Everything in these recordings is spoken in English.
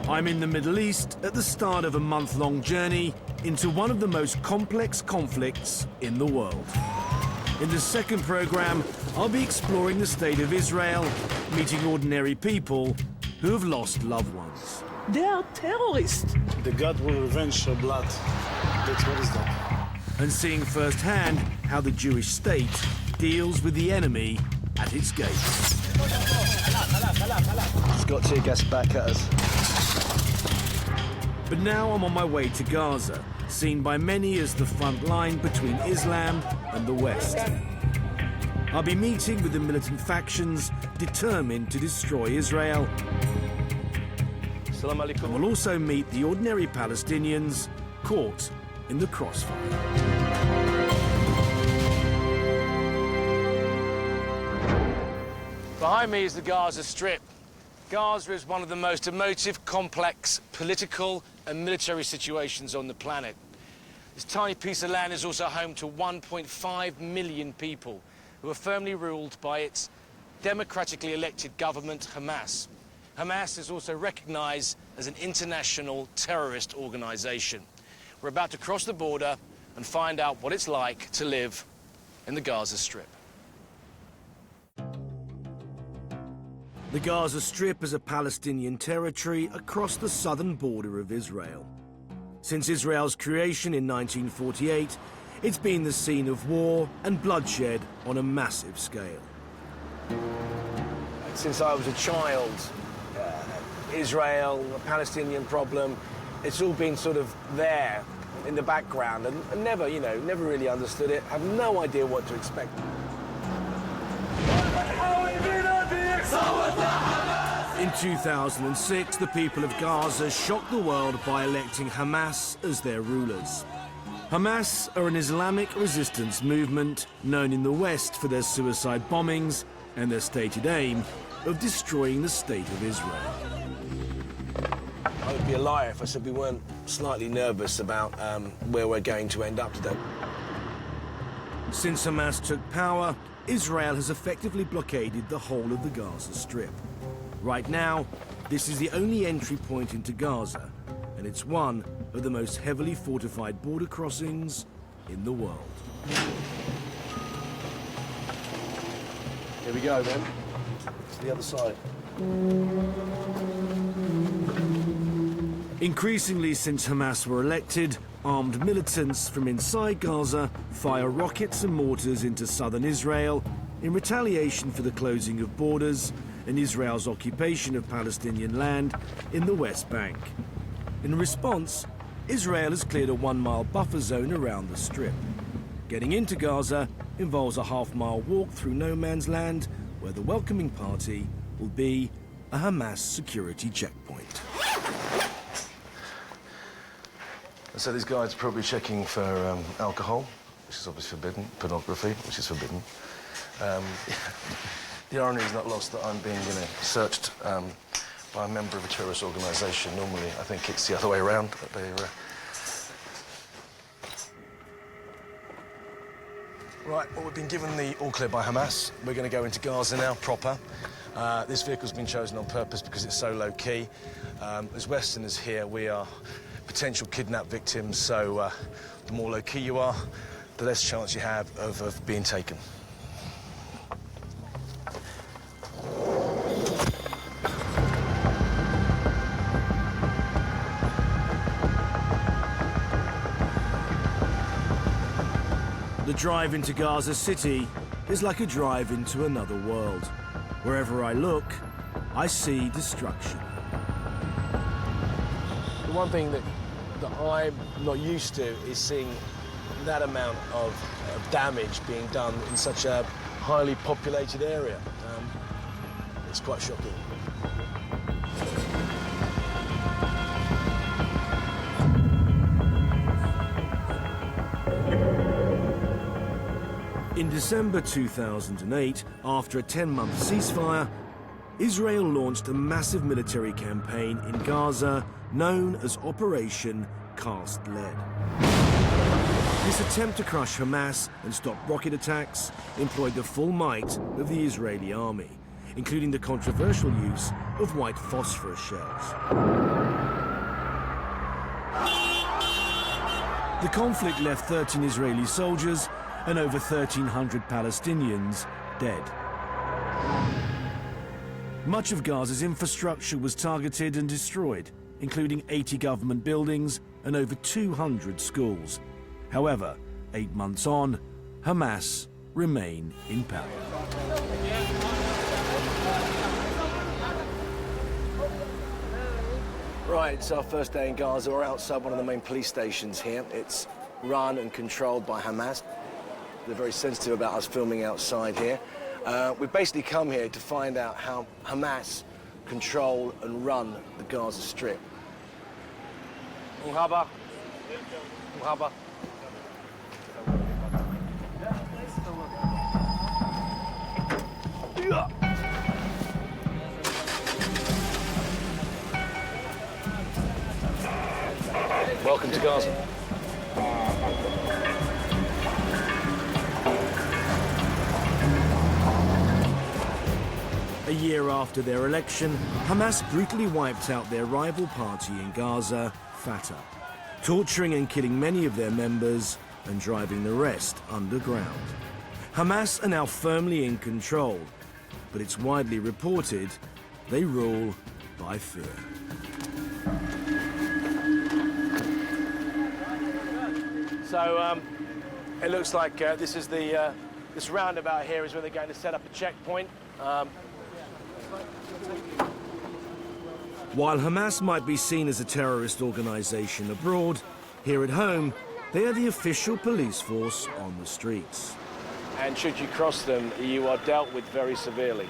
I'm in the Middle East at the start of a month-long journey into one of the most complex conflicts in the world. In the second program, I'll be exploring the state of Israel, meeting ordinary people who have lost loved ones. They are terrorists. The God will revenge your blood. That's what is that. And seeing firsthand how the Jewish state deals with the enemy at its gates. It's got tear gas back at us. But now I'm on my way to Gaza, seen by many as the front line between Islam and the West. I'll be meeting with the militant factions determined to destroy Israel. And we'll also meet the ordinary Palestinians caught in the crossfire. Behind me is the Gaza Strip. Gaza is one of the most emotive, complex political and military situations on the planet. This tiny piece of land is also home to 1.5 million people who are firmly ruled by its democratically elected government, Hamas. Hamas is also recognized as an international terrorist organization. We're about to cross the border and find out what it's like to live in the Gaza Strip. The Gaza Strip is a Palestinian territory across the southern border of Israel. Since Israel's creation in 1948, it's been the scene of war and bloodshed on a massive scale. Since I was a child, Israel, the Palestinian problem, it's all been sort of there in the background and never, never really understood it, have no idea what to expect. In 2006, the people of Gaza shocked the world by electing Hamas as their rulers. Hamas are an Islamic resistance movement known in the West for their suicide bombings and their stated aim of destroying the state of Israel. I would be a liar if I said we weren't slightly nervous about where we're going to end up today. Since Hamas took power, Israel has effectively blockaded the whole of the Gaza Strip. Right now, this is the only entry point into Gaza, and it's one of the most heavily fortified border crossings in the world. Here we go, then. To the other side. Increasingly, since Hamas were elected, armed militants from inside Gaza fire rockets and mortars into southern Israel in retaliation for the closing of borders and Israel's occupation of Palestinian land in the West Bank. In response, Israel has cleared a 1-mile buffer zone around the Strip. Getting into Gaza involves a half-mile walk through no man's land, where the welcoming party will be a Hamas security checkpoint. So these guys are probably checking for alcohol, which is obviously forbidden, pornography, which is forbidden. The irony is not lost that I'm being, searched by a member of a terrorist organisation. Normally, I think it's the other way around. That they're, Right, well, we've been given the all-clear by Hamas. We're going to go into Gaza now, proper. This vehicle's been chosen on purpose because it's so low-key. As Westerners here, we are potential kidnap victims, so the more low-key you are, the less chance you have of being taken. The drive into Gaza City is like a drive into another world. Wherever I look, I see destruction. The one thing that I'm not used to is seeing that amount of damage being done in such a highly populated area. It's quite shocking. In December 2008, after a 10-month ceasefire, Israel launched a massive military campaign in Gaza known as Operation Cast Lead. This attempt to crush Hamas and stop rocket attacks employed the full might of the Israeli army. including the controversial use of white phosphorus shells. The conflict left 13 Israeli soldiers and over 1,300 Palestinians dead. Much of Gaza's infrastructure was targeted and destroyed, including 80 government buildings and over 200 schools. However, 8 months on, Hamas remain in power. Right, it's our first day in Gaza. We're outside one of the main police stations here. It's run and controlled by Hamas. They're very sensitive about us filming outside here. We've basically come here to find out how Hamas control and run the Gaza Strip. Marhaba. Marhaba. Welcome to Gaza. A year after their election, Hamas brutally wiped out their rival party in Gaza, Fatah, torturing and killing many of their members and driving the rest underground. Hamas are now firmly in control, but it's widely reported they rule by fear. So it looks like this is this roundabout here is where they're going to set up a checkpoint. While Hamas might be seen as a terrorist organization abroad, here at home, they are the official police force on the streets. And should you cross them, you are dealt with very severely.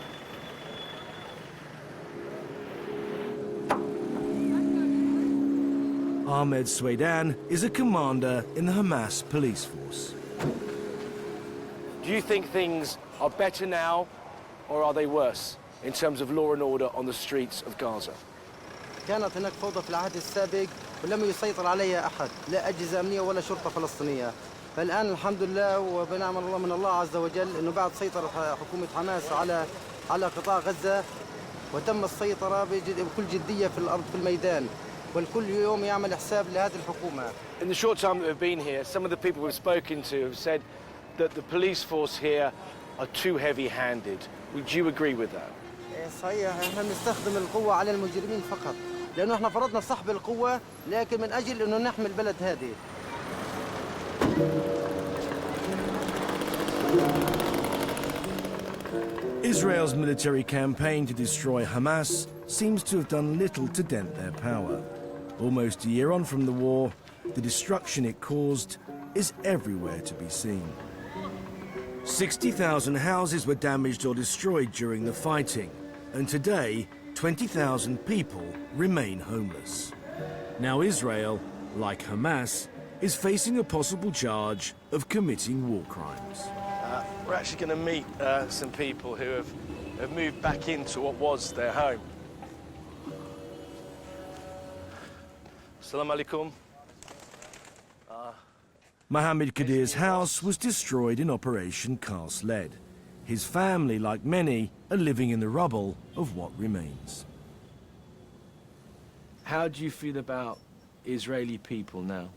Ahmed Swaydan is a commander in the Hamas police force. Do you think things are better now, or are they worse in terms of law and order on the streets of Gaza? كانت هناك فوضى في العهد السابق ولم يسيطر عليها أحد، لا أجهزة أمنية ولا شرطة فلسطينية. فالآن الحمد لله وبنعم الله من الله عز وجل إنه بعد سيطرة حكومة حماس على قطاع غزة وتم السيطرة بكل جدية في الأرض في الميدان والكل يوم يعمل حساب لهذه الحكومة. In the short time that we've been here, some of the people we've spoken to have said that the police force here are too heavy-handed. Would you agree with that? صحيح، احنا بنستخدم القوة على المجرمين فقط، لأنه احنا فرضنا سحب القوة لكن من أجل إنه نحمي البلد هذه. Israel's military campaign to destroy Hamas seems to have done little to dent their power. Almost a year on from the war, the destruction it caused is everywhere to be seen. 60,000 houses were damaged or destroyed during the fighting, and today 20,000 people remain homeless. Now Israel, like Hamas, is facing a possible charge of committing war crimes. We're actually going to meet some people who have moved back into what was their home. Assalamu alaikum. Mohammed Qadir's house was destroyed in Operation Cast Lead. His family, like many, are living in the rubble of what remains. How do you feel about Israeli people now?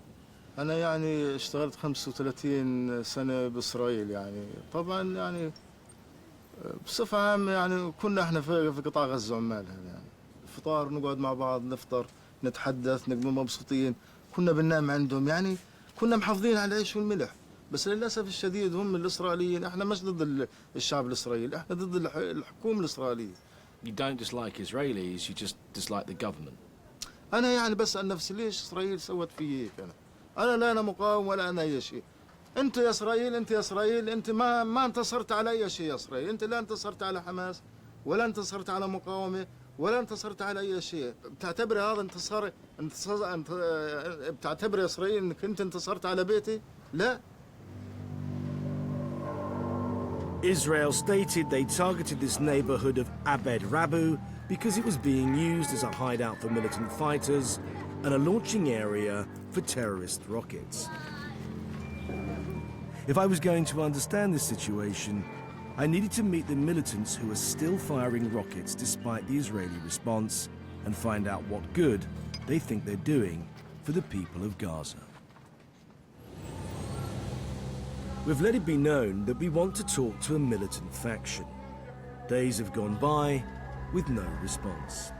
أنا يعني اشتغلت 35 سنة بإسرائيل يعني طبعا يعني بصفة عامة يعني كنا احنا في قطاع غزة عمال يعني الفطار نقعد مع بعض نفطر نتحدث نبقى مبسوطين كنا بننام عندهم يعني كنا محافظين على العيش والملح بس للأسف الشديد هم الإسرائيليين احنا مش ضد الشعب الإسرائيلي احنا ضد الحكومة الإسرائيلية. You don't dislike Israelis, you just dislike the government. أنا يعني بسأل نفسي ليش إسرائيل سوت في هيك أنا لا أنا مقاوم ولا أنا أي شيء. أنت يا إسرائيل أنت ما انتصرت على أي شيء يا إسرائيل، أنت لا انتصرت على حماس ولا انتصرت على مقاومة ولا انتصرت على أي شيء. بتعتبر هذا انتصار بتعتبر يا إسرائيل إنك أنت انتصرت على بيتي؟ لا. Israel stated they targeted this neighborhood of Abed Rabu because it was being used as a hideout for militant fighters and a launching area for terrorist rockets. If I was going to understand this situation, I needed to meet the militants who are still firing rockets despite the Israeli response and find out what good they think they're doing for the people of Gaza. We've let it be known that we want to talk to a militant faction. Days have gone by with no response.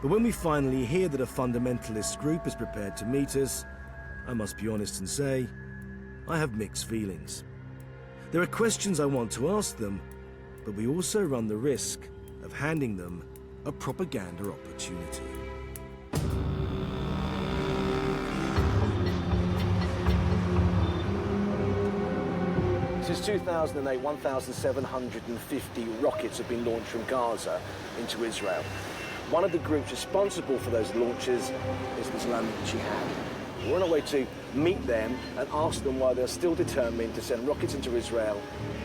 But when we finally hear that a fundamentalist group is prepared to meet us, I must be honest and say, I have mixed feelings. There are questions I want to ask them, but we also run the risk of handing them a propaganda opportunity. Since 2008, 1,750 rockets have been launched from Gaza into Israel. One of the groups responsible for those launches is the Islamic Jihad. We're on our way to meet them and ask them why they're still determined to send rockets into Israel,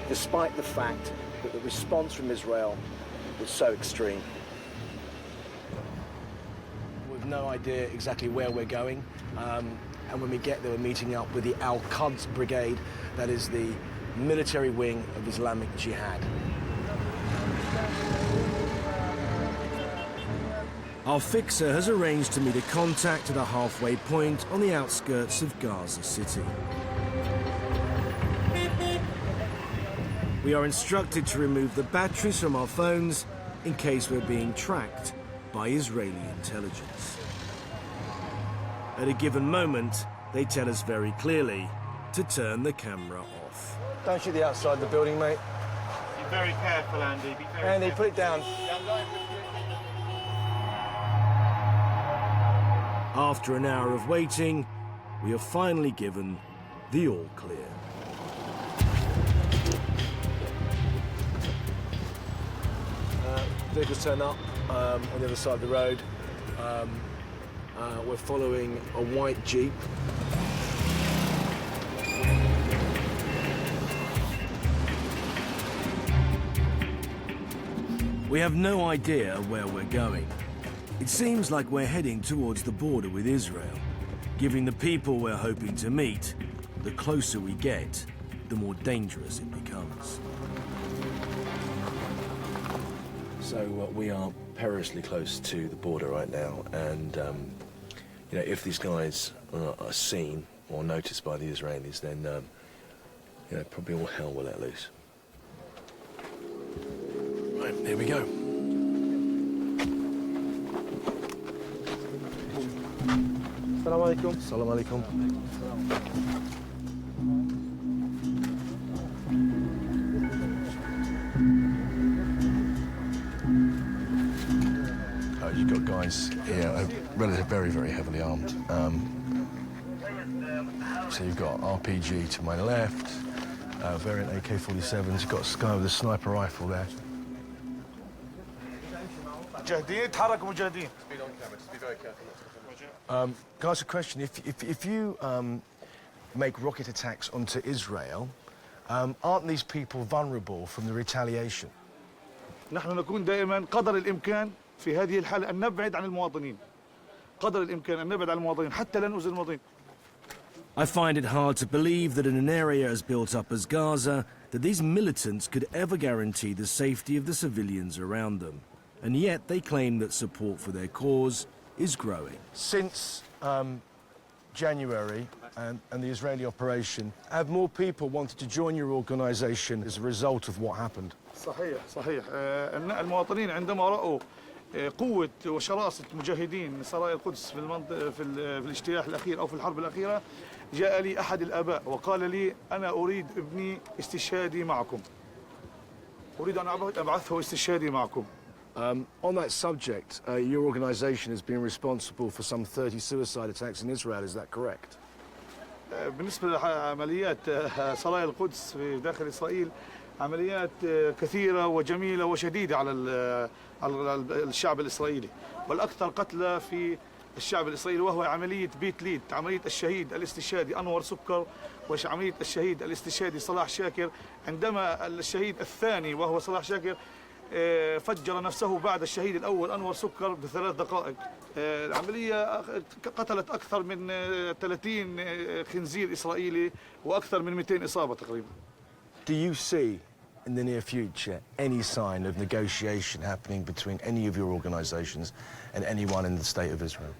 despite the fact that the response from Israel was so extreme. We've no idea exactly where we're going, and when we get there, we're meeting up with the Al-Quds Brigade, that is the military wing of Islamic Jihad. Our fixer has arranged to meet a contact at a halfway point on the outskirts of Gaza City. We are instructed to remove the batteries from our phones in case we're being tracked by Israeli intelligence. At a given moment, they tell us very clearly to turn the camera off. Don't shoot the outside of the building, mate. Be very careful, Andy. Be very Andy, careful. put it down. After an hour of waiting, we are finally given the all clear. Vehicles turn up on the other side of the road. We're following a white Jeep. We have no idea where we're going. It seems like we're heading towards the border with Israel. Giving the people we're hoping to meet, the closer we get, the more dangerous it becomes. So we are perilously close to the border right now, and you know, if these guys are seen or noticed by the Israelis, then you know, probably all hell will let loose. Right, here we go. Assalamu alaikum. Assalamu alaikum. You've got guys here, very, very heavily armed. So you've got RPG to my left, variant AK-47s. You've got this guy with a sniper rifle there. Guys, a question. If you make rocket attacks onto Israel, aren't these people vulnerable from the retaliation? نحن نكون دائما قدر الإمكان في هذه الحالة أن نبعد عن المواطنين. قدر الإمكان أن نبعد عن المواطنين حتى لا نؤذي المواطنين. I find it hard to believe that in an area as built up as Gaza, that these militants could ever guarantee the safety of the civilians around them. And yet they claim that support for their cause is growing. Since January and the Israeli operation, have more people wanted to join your organisation as a result of what happened? صحيح أن المواطنين عندما رأوا قوة وشراسة مجاهدين سرايا القدس في المنطقة في الاجتياح الأخير أو في الحرب الأخيرة، جاء لي أحد الآباء وقال لي أنا أريد ابني استشهادي معكم. أريد أن أبعثه استشهادي معكم. On that subject, your organisation has been responsible for some 30 suicide attacks in Israel, is that correct? بالنسبة لعمليات سرايا القدس في داخل إسرائيل، عمليات كثيرة وجميلة وشديدة على الشعب الإسرائيلي، والأكثر قتلى في الشعب الإسرائيلي وهو عملية بيت ليد، عملية الشهيد الاستشهادي أنور سكر، وعملية الشهيد الاستشهادي صلاح شاكر. عندما الشهيد الثاني وهو صلاح شاكر فجر نفسه بعد الشهيد الأول أنور سكر ب3 دقائق. العملية قتلت أكثر من 30 خنزير إسرائيلي وأكثر من 200 إصابة تقريبا. Do you see in the near future any sign of negotiation happening between any of your organisations and anyone in the state of Israel?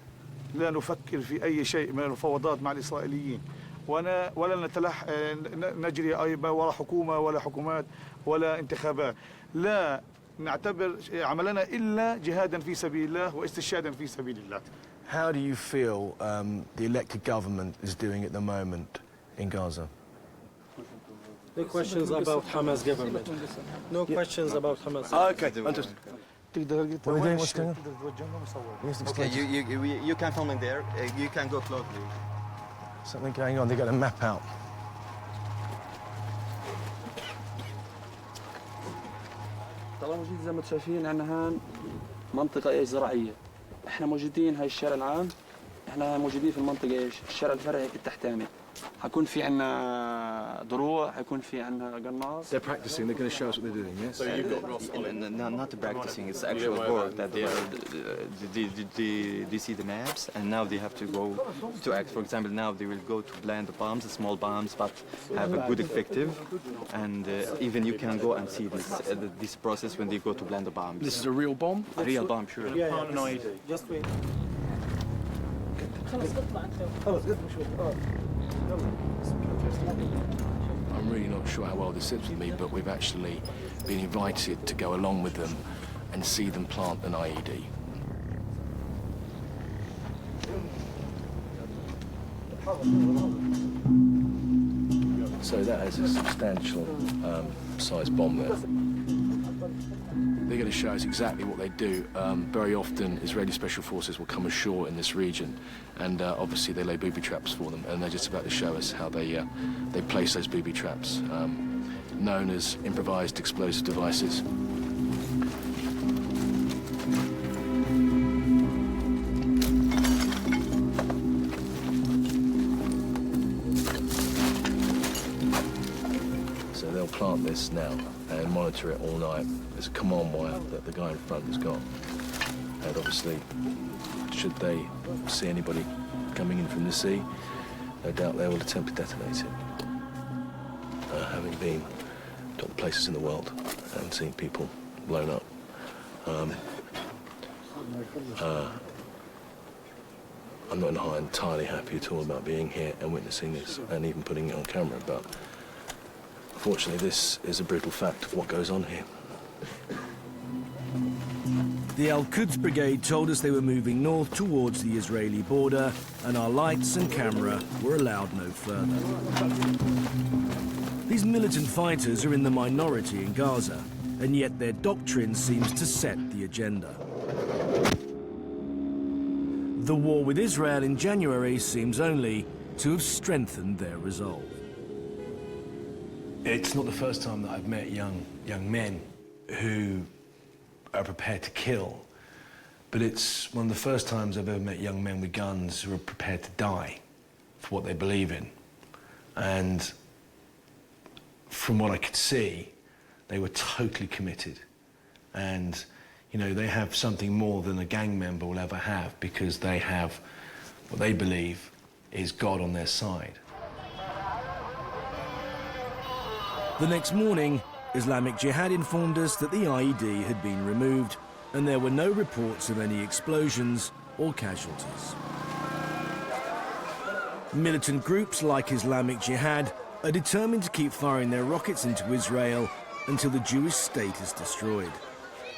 لا نفكر في أي شيء من المفاوضات مع الإسرائيليين ولا نجري أي ولا حكومة ولا حكومات ولا انتخابات. لا نعتبر عملنا إلا جهادا في سبيل الله واستشهادا في سبيل الله. How do you feel the elected government is doing at the moment in Gaza? No questions about Hamas government. No questions about Hamas. Okay, understood. What's going on? Okay, you can film in there. You can go closely. Something going on. They got a map out. طالما موجود زي ما انتم شايفين عندنا هان منطقة ايش زراعية. احنا موجودين هاي الشارع العام. احنا موجودين في المنطقة ايش؟ الشارع الفرعي التحتاني. حيكون في عندنا دروع، حيكون في عندنا قناص. They're practicing. They're going to show us what they're doing. Yes. So you got Ross not practicing. It's actual work that they see the maps and now they have to go to act. For example, now they will go to plant the bombs, the small bombs, but have a good effective. And even you can go and see this process when they go to plant the bombs. This is a real bomb. A real bomb, sure. Just wait. I'm really not sure how well this sits with me, but we've actually been invited to go along with them and see them plant an IED. So that is a substantial size bomb there. They're going to show us exactly what they do. Very often, Israeli special forces will come ashore in this region, and obviously they lay booby traps for them, and they're just about to show us how they place those booby traps, known as improvised explosive devices. So they'll plant this now and monitor it all night. There's a command wire that the guy in front has got. And obviously, should they see anybody coming in from the sea, no doubt they will attempt to detonate it. Having been to other places in the world and seen people blown up, I'm not entirely happy at all about being here and witnessing this and even putting it on camera, but unfortunately this is a brutal fact of what goes on here. The Al-Quds Brigade told us they were moving north towards the Israeli border, and our lights and camera were allowed no further. These militant fighters are in the minority in Gaza, and yet their doctrine seems to set the agenda. The war with Israel in January seems only to have strengthened their resolve. It's not the first time that I've met young men who are prepared to kill, but it's one of the first times I've ever met young men with guns who are prepared to die for what they believe in. And from what I could see, they were totally committed. And, you know, they have something more than a gang member will ever have, because they have what they believe is God on their side. The next morning, Islamic Jihad informed us that the IED had been removed and there were no reports of any explosions or casualties. Militant groups like Islamic Jihad are determined to keep firing their rockets into Israel until the Jewish state is destroyed.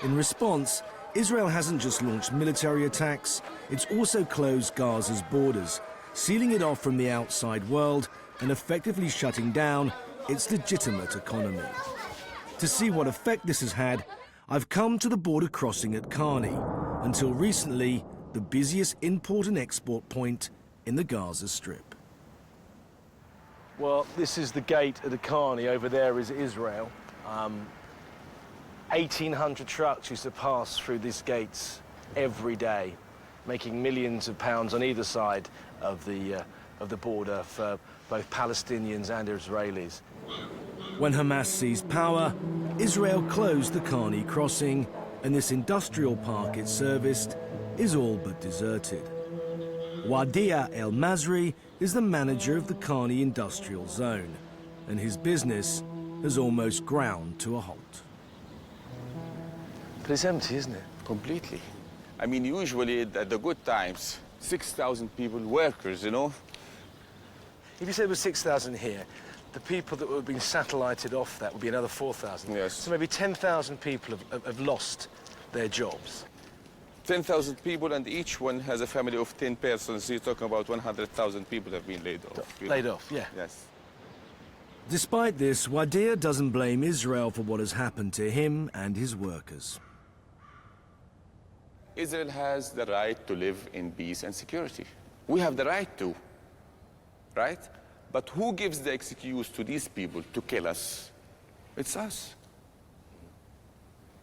In response, Israel hasn't just launched military attacks, it's also closed Gaza's borders, sealing it off from the outside world and effectively shutting down its legitimate economy. To see what effect this has had, I've come to the border crossing at Karni, until recently the busiest import and export point in the Gaza Strip. Well, this is the gate of the Karni. Over there is Israel. 1,800 trucks used to pass through these gates every day, making millions of pounds on either side of the border for both Palestinians and Israelis. When Hamas seized power, Israel closed the Karni crossing, and this industrial park it serviced is all but deserted. Wadia El Masri is the manager of the Karni industrial zone, and his business has almost ground to a halt. But it's empty, isn't it? Completely. I mean, usually at the good times, 6,000 people, workers, you know? If you said there were 6,000 here, the people that would have been satellited off that would be another 4,000. Yes. So maybe 10,000 people have lost their jobs. 10,000 people, and each one has a family of 10 persons. So you're talking about 100,000 people have been laid off. Laid off, yeah. Yes. Despite this, Wadir doesn't blame Israel for what has happened to him and his workers. Israel has the right to live in peace and security. We have the right to, right? But who gives the excuse to these people to kill us? It's us.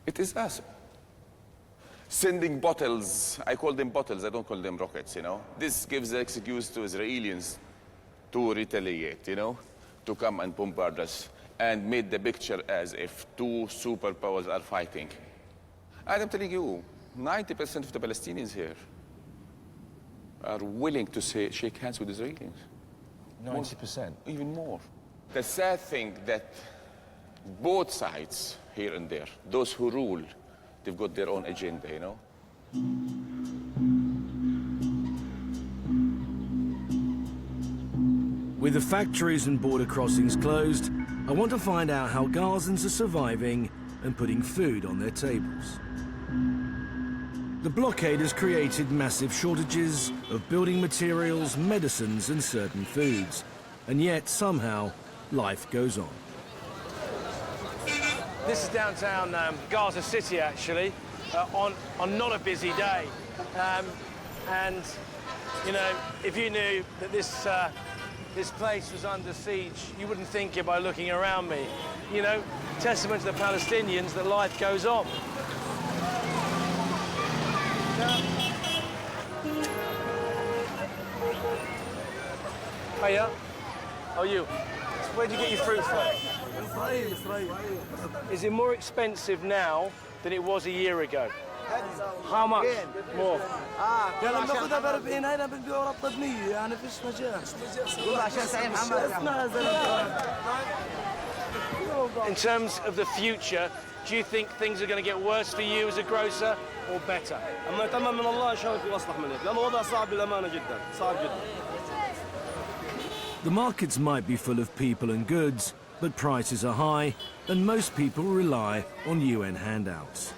It is us. Sending bottles, I call them bottles, I don't call them rockets, you know? This gives the excuse to Israelis to retaliate, you know? To come and bombard us and made the picture as if two superpowers are fighting. And I'm telling you, 90% of the Palestinians here are willing to shake hands with Israelis. 90%? Even more. The sad thing that both sides here and there, those who rule, they've got their own agenda, you know? With the factories and border crossings closed, I want to find out how Gazans are surviving and putting food on their tables. The blockade has created massive shortages of building materials, medicines and certain foods. And yet, somehow, life goes on. This is downtown Gaza City, actually, on not a busy day. And, you know, if you knew that this place was under siege, you wouldn't think it by looking around me. You know, testament to the Palestinians that life goes on. Hiya. How are you? Where'd you get your fruit from? Israel. Is it more expensive now than it was a year ago? How much more? كان بناخذها ب 40 هنا بنبيعها ربطة ب 100 يعني فيش مجال. والله عشان سعيد محمد. In terms of the future, do you think things are going to get worse for you as a grocer or better? أما تمام من الله إن شاء الله يكون أصلح من هيك، لأنه الوضع صعب للأمانة جدا، صعب جدا. The markets might be full of people and goods, but prices are high, and most people rely on UN handouts.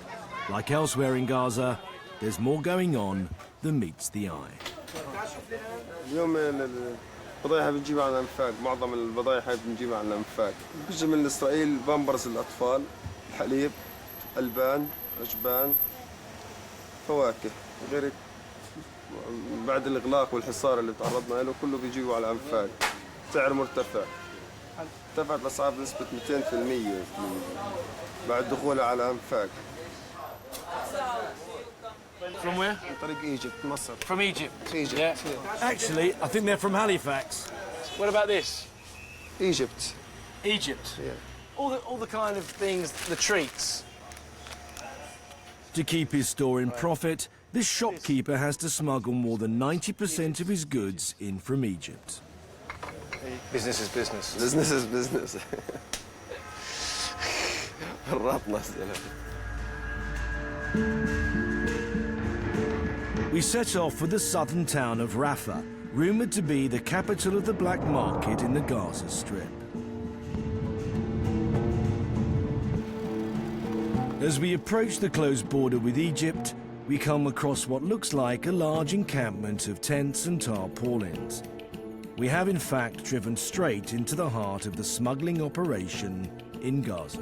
Like elsewhere in Gaza, there's more going on than meets the eye. اليوم البضائع بنجيبها على الأنفاق، معظم البضائع بنجيبها على الأنفاق. بيجي من إسرائيل بامبرز الأطفال، حليب، ألبان، أجبان، فواكه، غير بعد الإغلاق والحصار اللي تعرضنا له كله بيجيبوا على الأنفاق. سعر مرتفع. ارتفعت الأسعار بنسبة 200% بعد دخولها على الأنفاق. From where? طريق Egypt, مصر. From Egypt? Egypt. Yeah. Actually, I think they're from Halifax. What about this? Egypt. Egypt? Yeah. All the kind of things, the treats. To keep his store in profit, this shopkeeper has to smuggle more than 90% of his goods in from Egypt. Business is business. Business is business. We set off for the southern town of Rafah, rumoured to be the capital of the black market in the Gaza Strip. As we approach the closed border with Egypt, we come across what looks like a large encampment of tents and tarpaulins. We have in fact driven straight into the heart of the smuggling operation in Gaza.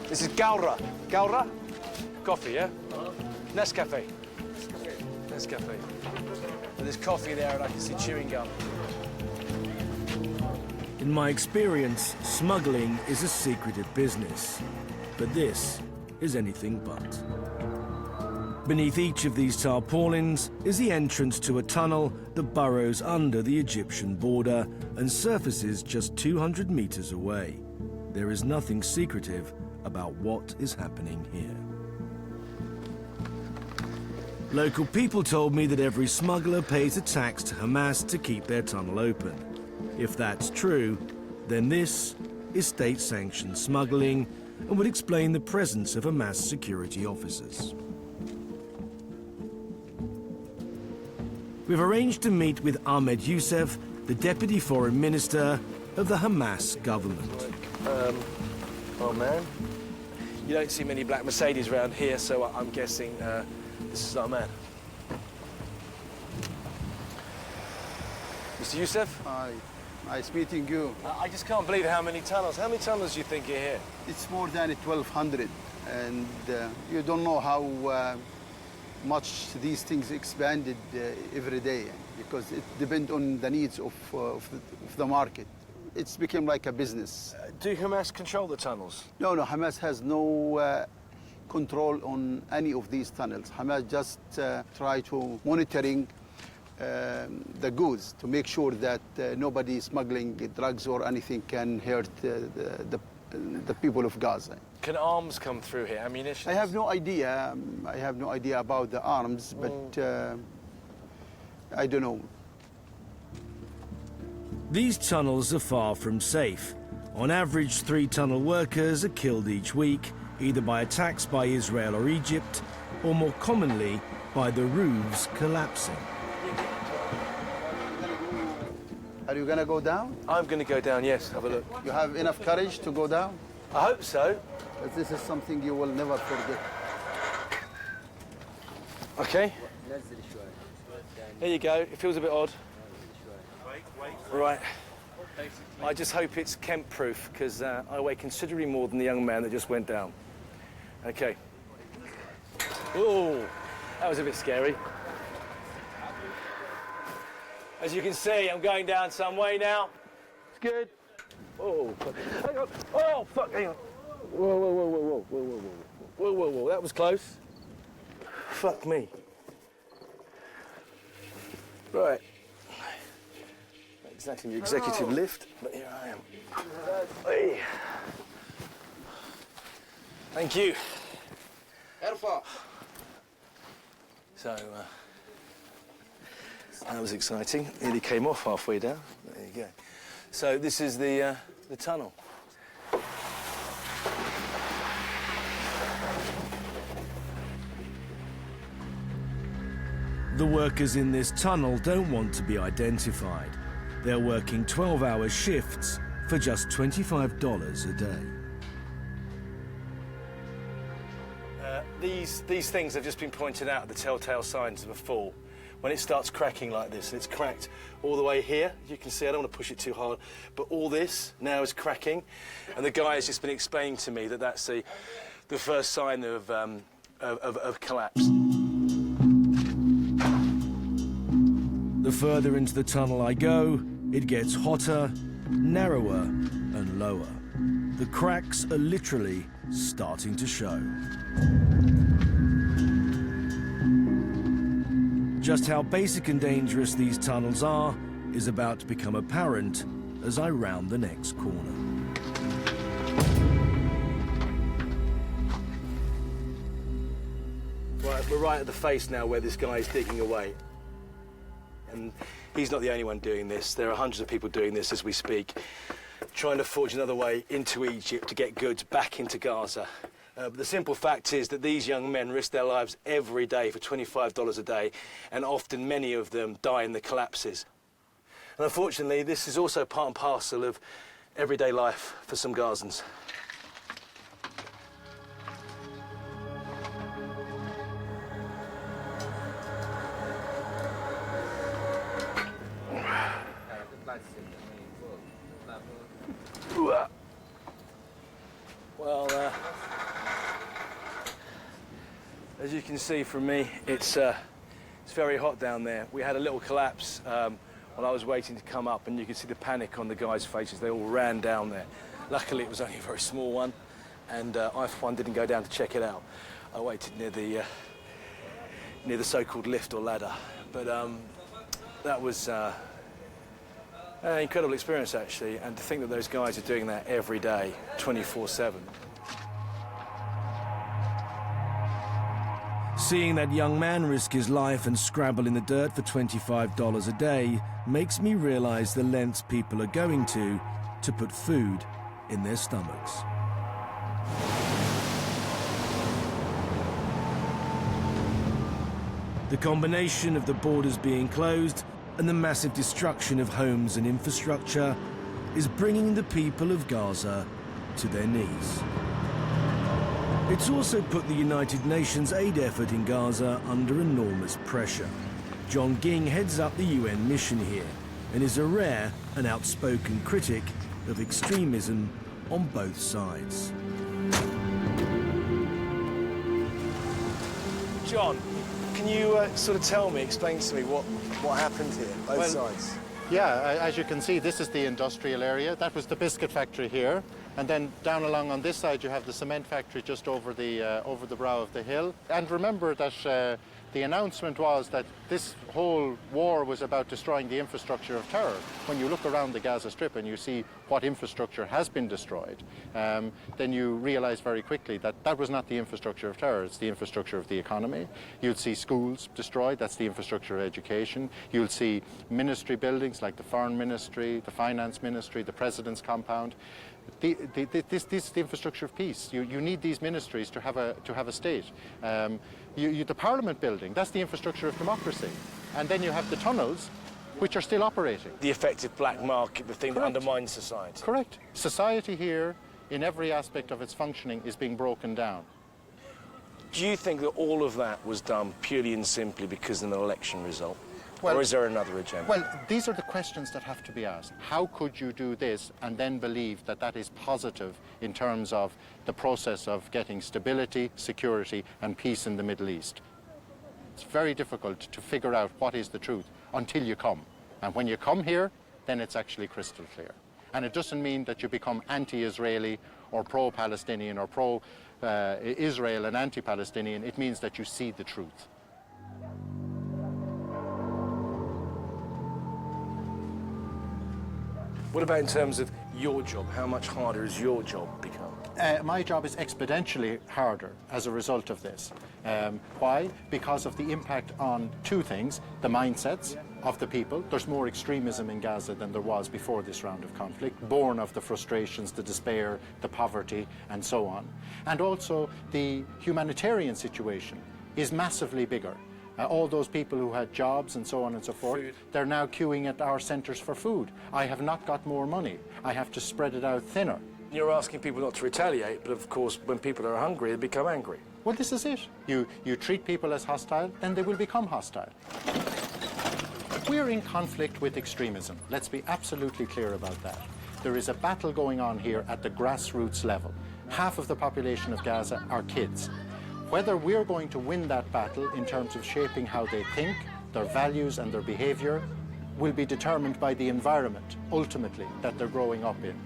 This is Gaura. Gaura? Coffee, yeah? Nescafe. Nescafe. There's coffee there and I can see chewing gum. In my experience, smuggling is a secretive business, but this is anything but. Beneath each of these tarpaulins is the entrance to a tunnel that burrows under the Egyptian border and surfaces just 200 meters away. There is nothing secretive about what is happening here. Local people told me that every smuggler pays a tax to Hamas to keep their tunnel open. If that's true, then this is state-sanctioned smuggling and would explain the presence of Hamas security officers. We've arranged to meet with Ahmed Youssef, the Deputy Foreign Minister of the Hamas government. Oh man, you don't see many black Mercedes around here, so I'm guessing this is our man. Mr. Youssef? Hi, nice meeting you. I just can't believe how many tunnels do you think are here? It's more than 1,200, and you don't know how much these things expanded every day, because it depends on the needs of the market. It's become like a business. Do Hamas control the tunnels? No, Hamas has no control on any of these tunnels. Hamas just try to monitoring the goods to make sure that nobody smuggling drugs or anything can hurt the people of Gaza. Can arms come through here, ammunition? I have no idea. I have no idea about the arms, but I don't know. These tunnels are far from safe. On average, 3 tunnel workers are killed each week, either by attacks by Israel or Egypt, or more commonly, by the roofs collapsing. Are you gonna go down? I'm gonna go down, yes, have a look. You have enough courage to go down? I hope so. But this is something you will never forget. Okay. There you go, it feels a bit odd. Right. I just hope it's Kemp proof, because I weigh considerably more than the young man that just went down. Okay. Oh, that was a bit scary. As you can see, I'm going down some way now. It's good. Oh, hang on. Oh, fuck, hang on. Whoa, whoa, whoa, whoa, whoa, whoa, whoa, whoa, whoa, whoa, whoa, that was close. Fuck me. Right. Not exactly the executive lift, but here I am. Hey. Thank you. So, that was exciting. Nearly came off halfway down. There you go. So this is the tunnel. The workers in this tunnel don't want to be identified. They're working 12-hour shifts for just $25 a day. These things have just been pointed out, the telltale signs of a fall. When it starts cracking like this, and it's cracked all the way here, you can see, I don't want to push it too hard, but all this now is cracking, and the guy has just been explaining to me that that's the first sign of collapse. The further into the tunnel I go, it gets hotter, narrower, and lower. The cracks are literally starting to show. Just how basic and dangerous these tunnels are is about to become apparent as I round the next corner. Right, we're right at the face now where this guy is digging away. And he's not the only one doing this. There are hundreds of people doing this as we speak, trying to forge another way into Egypt to get goods back into Gaza. But the simple fact is that these young men risk their lives every day for $25 a day, and often many of them die in the collapses. And unfortunately, this is also part and parcel of everyday life for some Gazans. Well, as you can see from me, it's very hot down there. We had a little collapse while I was waiting to come up, and you can see the panic on the guys' faces. They all ran down there. Luckily, it was only a very small one, and I, for one, didn't go down to check it out. I waited near the so-called lift or ladder. But that was an incredible experience, actually, and to think that those guys are doing that every day, 24/7. Seeing that young man risk his life and scrabble in the dirt for $25 a day makes me realize the lengths people are going to put food in their stomachs. The combination of the borders being closed and the massive destruction of homes and infrastructure is bringing the people of Gaza to their knees. It's also put the United Nations aid effort in Gaza under enormous pressure. John Ging heads up the UN mission here and is a rare and outspoken critic of extremism on both sides. John, can you sort of explain to me what happened here, both sides? Yeah, as you can see, this is the industrial area. That was the biscuit factory here. And then down along on this side, you have the cement factory just over the brow of the hill. And remember that the announcement was that this whole war was about destroying the infrastructure of terror. When you look around the Gaza Strip and you see what infrastructure has been destroyed, then you realize very quickly that that was not the infrastructure of terror, it's the infrastructure of the economy. You'll see schools destroyed, that's the infrastructure of education. You'll see ministry buildings like the Foreign Ministry, the Finance Ministry, the President's Compound. This is the infrastructure of peace. You need these ministries to have a state. The Parliament building, that's the infrastructure of democracy. And then you have the tunnels, which are still operating. The effective black market, the thing that undermines society. Correct. Society here, in every aspect of its functioning, is being broken down. Do you think that all of that was done purely and simply because of an election result? Well, or is there another agenda? Well, these are the questions that have to be asked. How could you do this and then believe that that is positive in terms of the process of getting stability, security and peace in the Middle East? It's very difficult to figure out what is the truth until you come. And when you come here, then it's actually crystal clear. And it doesn't mean that you become anti-Israeli or pro-Palestinian or pro-Israel and anti-Palestinian. It means that you see the truth. What about in terms of your job? How much harder has your job become? My job is exponentially harder as a result of this. Why? Because of the impact on two things: the mindsets of the people. There's more extremism in Gaza than there was before this round of conflict, born of the frustrations, the despair, the poverty, and so on. And also the humanitarian situation is massively bigger. All those people who had jobs and so on and so forth, they're now queuing at our centres for food. I have not got more money. I have to spread it out thinner. You're asking people not to retaliate, but of course, when people are hungry, they become angry. Well, this is it. You treat people as hostile, then they will become hostile. We're in conflict with extremism. Let's be absolutely clear about that. There is a battle going on here at the grassroots level. Half of the population of Gaza are kids. Whether we're going to win that battle in terms of shaping how they think, their values and their behaviour, will be determined by the environment, ultimately, that they're growing up in.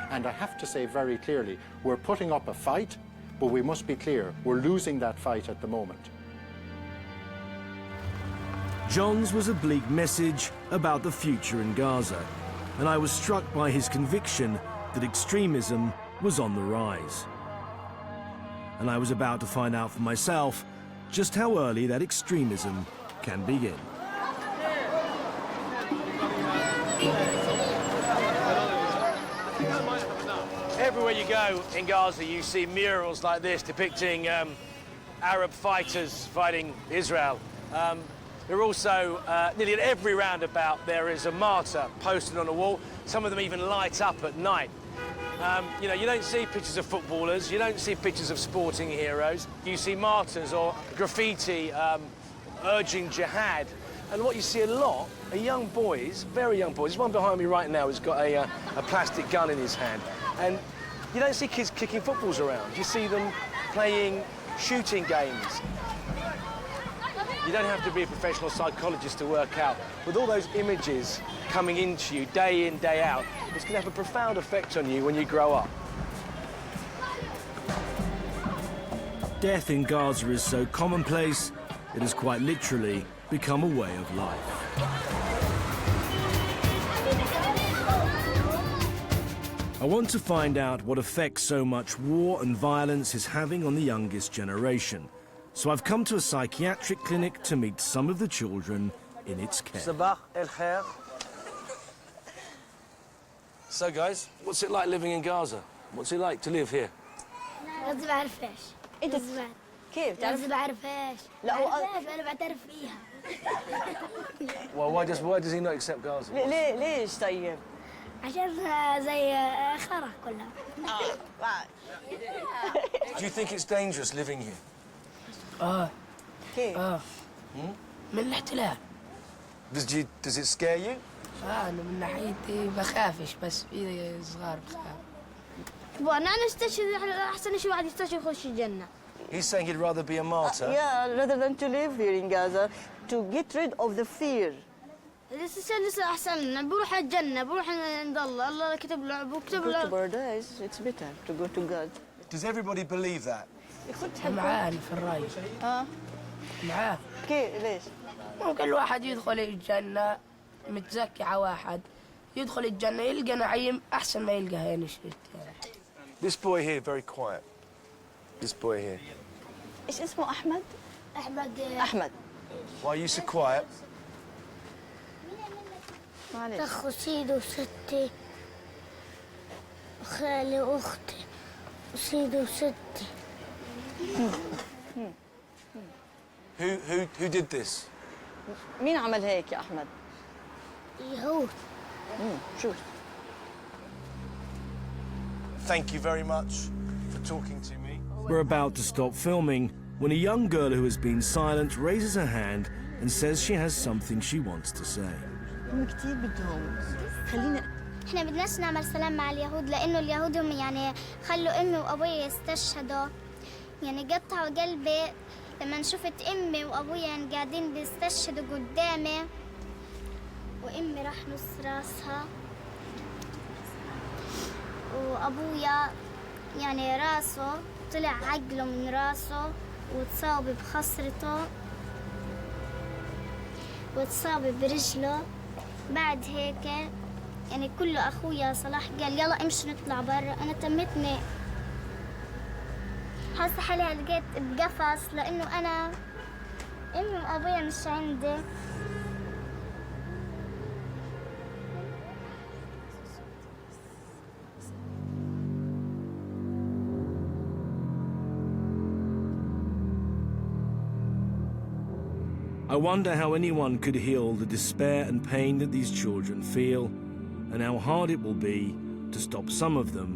And I have to say very clearly, we're putting up a fight, but we must be clear, we're losing that fight at the moment. John's was a bleak message about the future in Gaza, and I was struck by his conviction that extremism was on the rise. And I was about to find out for myself just how early that extremism can begin. Everywhere you go in Gaza, you see murals like this depicting Arab fighters fighting Israel. There are also, nearly at every roundabout, there is a martyr posted on a wall. Some of them even light up at night. You know, you don't see pictures of footballers, you don't see pictures of sporting heroes. You see martyrs or graffiti urging jihad. And what you see a lot are young boys, very young boys. There's one behind me right now who's got a plastic gun in his hand. And you don't see kids kicking footballs around. You see them playing shooting games. You don't have to be a professional psychologist to work out. With all those images coming into you day in, day out, it's going to have a profound effect on you when you grow up. Death in Gaza is so commonplace, it has quite literally become a way of life. I want to find out what effect so much war and violence is having on the youngest generation. So I've come to a psychiatric clinic to meet some of the children in its care. Sabah el khair. So, guys, what's it like living in Gaza? What's it like to live here? ما بعرفش. انت كيف تعرف؟ ما بعرفش. لا هو انا بعترف فيها. Well, why does he not accept Gaza? ليش طيب؟ عشان زي خرا كلها. Do you think it's dangerous living here? كيف؟ من الاحتلال. Does it scare you? أنا من ناحيتي بخافش بس في صغار بخاف. وانا نستشهد احسن شيء واحد يستشهد يخش الجنة. He's saying he'd rather be a martyr. Yeah, rather than to live here in Gaza, to get rid of the fear. لسه احسن بروح الجنة بروح عند الله كتب له بكتب له. Go to paradise, it's better to go to God. Does everybody believe that? معاه في الرأي. معاه. كيف ليش؟ ممكن الواحد يدخل الجنة متزكي على واحد يدخل الجنة يلقى نعيم أحسن ما يلقى هنا شيء. This boy here, very quiet. This boy here. إيش اسمه أحمد؟ أحمد. Why are you so quiet? أخو سيدي وستي وخالي وأختي وسيدي وستي. Who did this? مين عمل هيك يا أحمد؟ يهود. شو؟ Thank you very much for talking to me. We're about to stop filming when a young girl who has been silent raises her hand and says she has something she wants to say. هم كتير بدهم خلينا احنا بدناش نعمل سلام مع اليهود لانه اليهود هم يعني خلوا امي وابوي يستشهدوا يعني قطعوا قلبي لما شفت امي وابويا يعني قاعدين بيستشهدوا قدامي وامي راح نص راسها وابويا يعني راسه طلع عقله من راسه وتصاب بخصرته وتصاب برجله. بعد هيك يعني كله اخويا صلاح قال يلا امشي نطلع برا. انا تمتني حاسه حالي لقيت بقفص لانه انا امي وابويا مش عندي. I wonder how anyone could heal the despair and pain that these children feel, and how hard it will be to stop some of them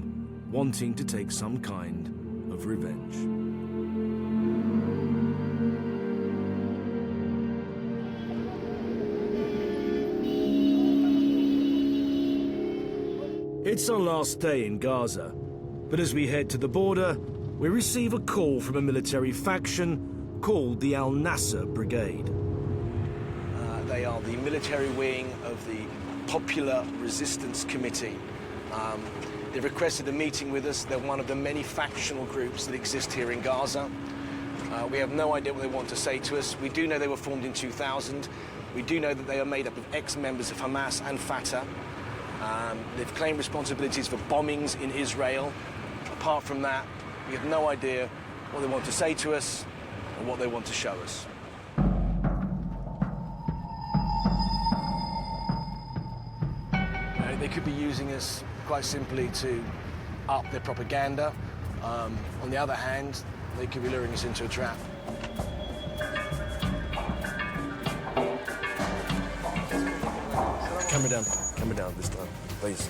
wanting to take some kind of revenge. It's our last day in Gaza, but as we head to the border, we receive a call from a military faction called the Al Nasser Brigade. They are the military wing of the Popular Resistance Committee. They've requested a meeting with us. They're one of the many factional groups that exist here in Gaza. We have no idea what they want to say to us. We do know they were formed in 2000. We do know that they are made up of ex-members of Hamas and Fatah. They've claimed responsibilities for bombings in Israel. Apart from that, we have no idea what they want to say to us or what they want to show us. They could be using us quite simply to up their propaganda. On the other hand, they could be luring us into a trap. Coming down this time, please.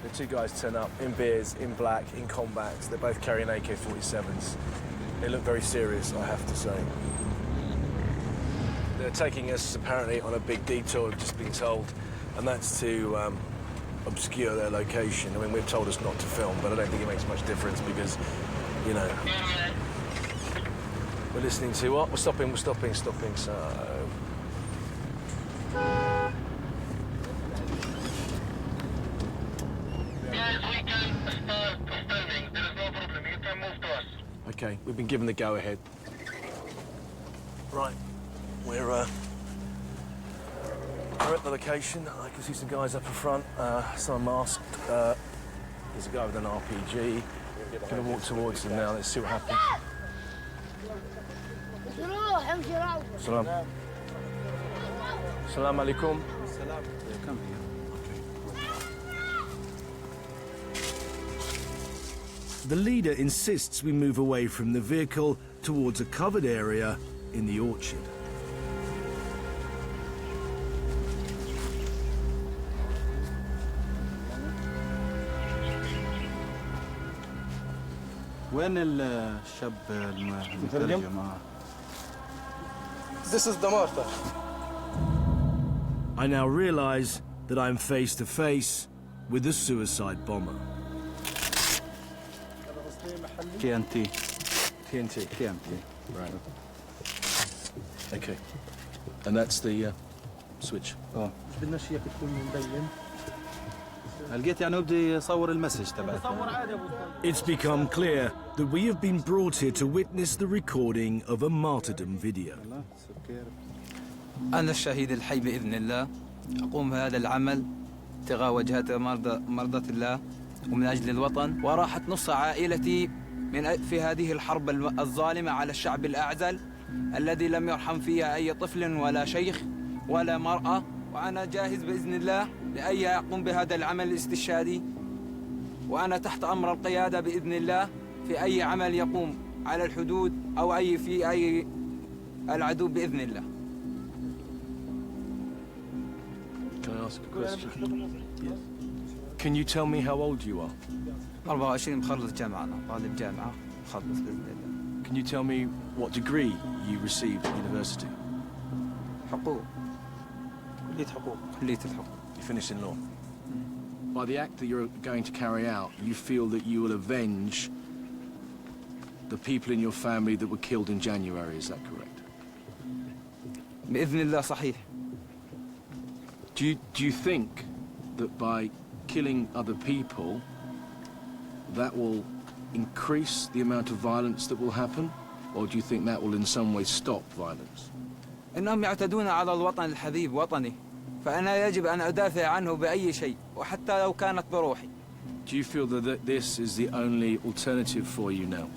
The two guys turn up in beards, in black, in combats. They're both carrying AK-47s. They look very serious, I have to say. They're taking us apparently on a big detour, we've just been told, and that's to obscure their location. I mean, we've told us not to film, but I don't think it makes much difference because, you know, we're listening to what? We're stopping, so... Okay, we've been given the go-ahead. Right, we're at the location. I can see some guys up in front, some masked. There's a guy with an RPG. Gonna walk towards them now. Let's see what happens. Salam. Salam alaikum. The leader insists we move away from the vehicle towards a covered area in the orchard. وين الشاب المترجم؟ This is the martyr. I now realize that I'm face to face with a suicide bomber. TNT. TNT. TNT. Right. Okay. And that's the switch. بدنا شيء تكون مبين. لقيت يعني بدي يصور المسج تبعته. It's become clear that we have been brought here to witness the recording of a martyrdom video. أنا الشهيد الحي بإذن الله أقوم بهذا العمل ابتغاء وجهة مرضاة الله ومن أجل الوطن، وراحت نص عائلتي في هذه الحرب الظالمة على الشعب الأعزل الذي لم يرحم فيها أي طفل ولا شيخ ولا مرأة، وأنا جاهز بإذن الله لأي أقوم بهذا العمل الاستشهادي، وأنا تحت أمر القيادة بإذن الله في أي عمل يقوم على الحدود أو في أي العدو بإذن الله. Can I ask a question? Yes. Can you tell me how old you are? 24 مخلص جامعة، أنا طالب جامعة مخلص بإذن الله. Can you tell me what degree you received at university? حقوق. كلية حقوق. كلية الحقوق. You finished in law. By the act that you're going to carry out, you feel that you will avenge the people in your family that were killed in January, is that correct? بإذن الله صحيح. Do you think that by killing other people, that will increase the amount of violence that will happen? Or do you think that will in some way stop violence? إنهم يعتدون على الوطن الحبيب وطني، فأنا يجب أن أدافع عنه بأي شيء وحتى لو كانت بروحي. Do you feel that this is the only alternative for you now?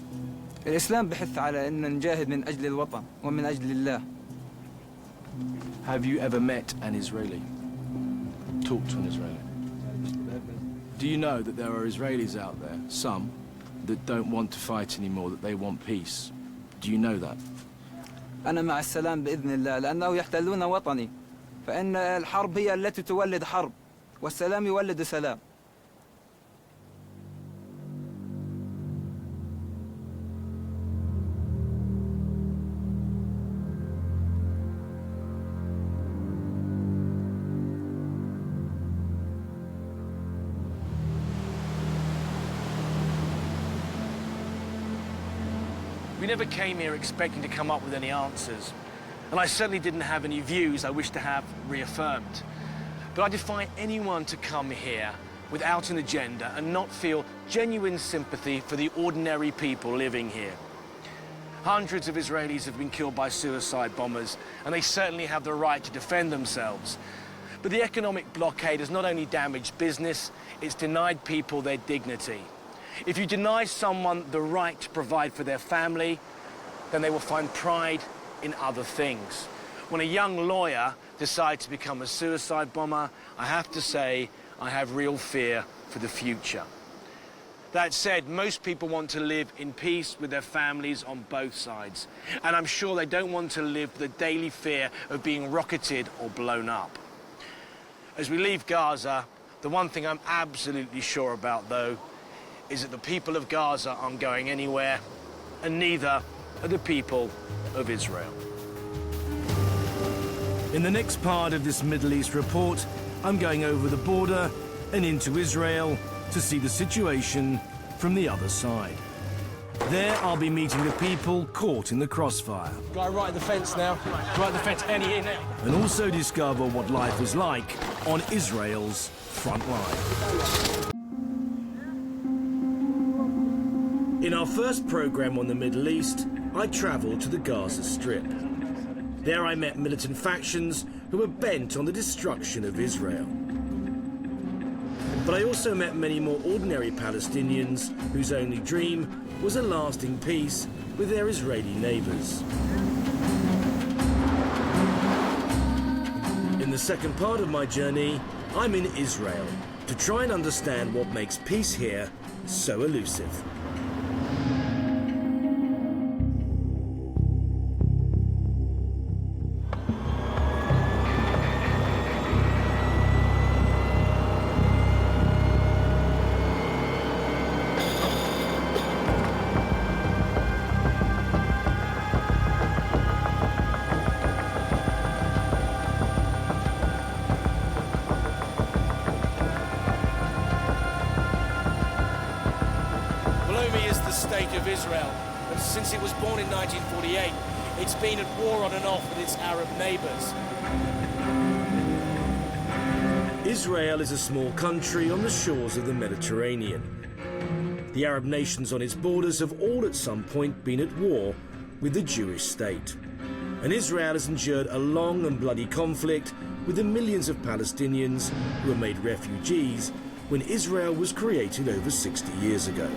الإسلام بحث على أن نجاهد من أجل الوطن ومن أجل الله. Have you ever met an Israeli? Talked to an Israeli? Do you know that there are Israelis out there, some, that don't want to fight anymore, that they want peace? Do you know that? أنا مع السلام بإذن الله لأنه يحتلون وطني، فإن الحرب هي التي تولد حرب والسلام يولد سلام. We never came here expecting to come up with any answers, and I certainly didn't have any views I wished to have reaffirmed. But I defy anyone to come here without an agenda and not feel genuine sympathy for the ordinary people living here. Hundreds of Israelis have been killed by suicide bombers, and they certainly have the right to defend themselves. But the economic blockade has not only damaged business, it's denied people their dignity. If you deny someone the right to provide for their family, then they will find pride in other things. When a young lawyer decides to become a suicide bomber, I have to say I have real fear for the future. That said, most people want to live in peace with their families on both sides, and I'm sure they don't want to live with the daily fear of being rocketed or blown up. As we leave Gaza, the one thing I'm absolutely sure about, though, is that the people of Gaza aren't going anywhere, and neither are the people of Israel. In the next part of this Middle East report, I'm going over the border and into Israel to see the situation from the other side. There I'll be meeting the people caught in the crossfire. Guy right at the fence now. Right at the fence, Annie here now. And also discover what life is like on Israel's front line. In our first program on the Middle East, I travelled to the Gaza Strip. There I met militant factions who were bent on the destruction of Israel. But I also met many more ordinary Palestinians whose only dream was a lasting peace with their Israeli neighbours. In the second part of my journey, I'm in Israel to try and understand what makes peace here so elusive. Of Israel, and since it was born in 1948, it's been at war on and off with its Arab neighbours. Israel is a small country on the shores of the Mediterranean. The Arab nations on its borders have all at some point been at war with the Jewish state. And Israel has endured a long and bloody conflict with the millions of Palestinians who were made refugees when Israel was created over 60 years ago.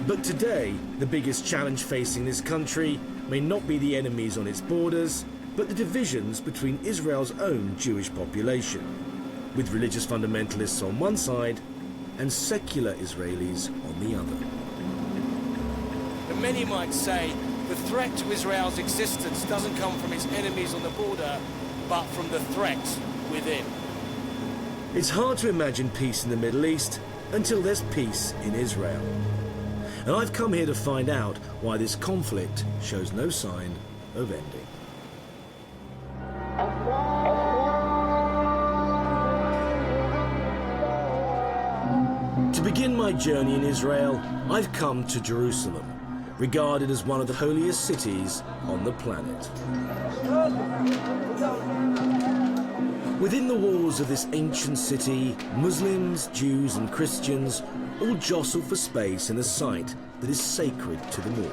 But today, the biggest challenge facing this country may not be the enemies on its borders, but the divisions between Israel's own Jewish population, with religious fundamentalists on one side and secular Israelis on the other. And many might say the threat to Israel's existence doesn't come from its enemies on the border, but from the threat within. It's hard to imagine peace in the Middle East until there's peace in Israel. And I've come here to find out why this conflict shows no sign of ending. To begin my journey in Israel, I've come to Jerusalem, regarded as one of the holiest cities on the planet. Within the walls of this ancient city, Muslims, Jews and Christians all jostle for space in a site that is sacred to them all.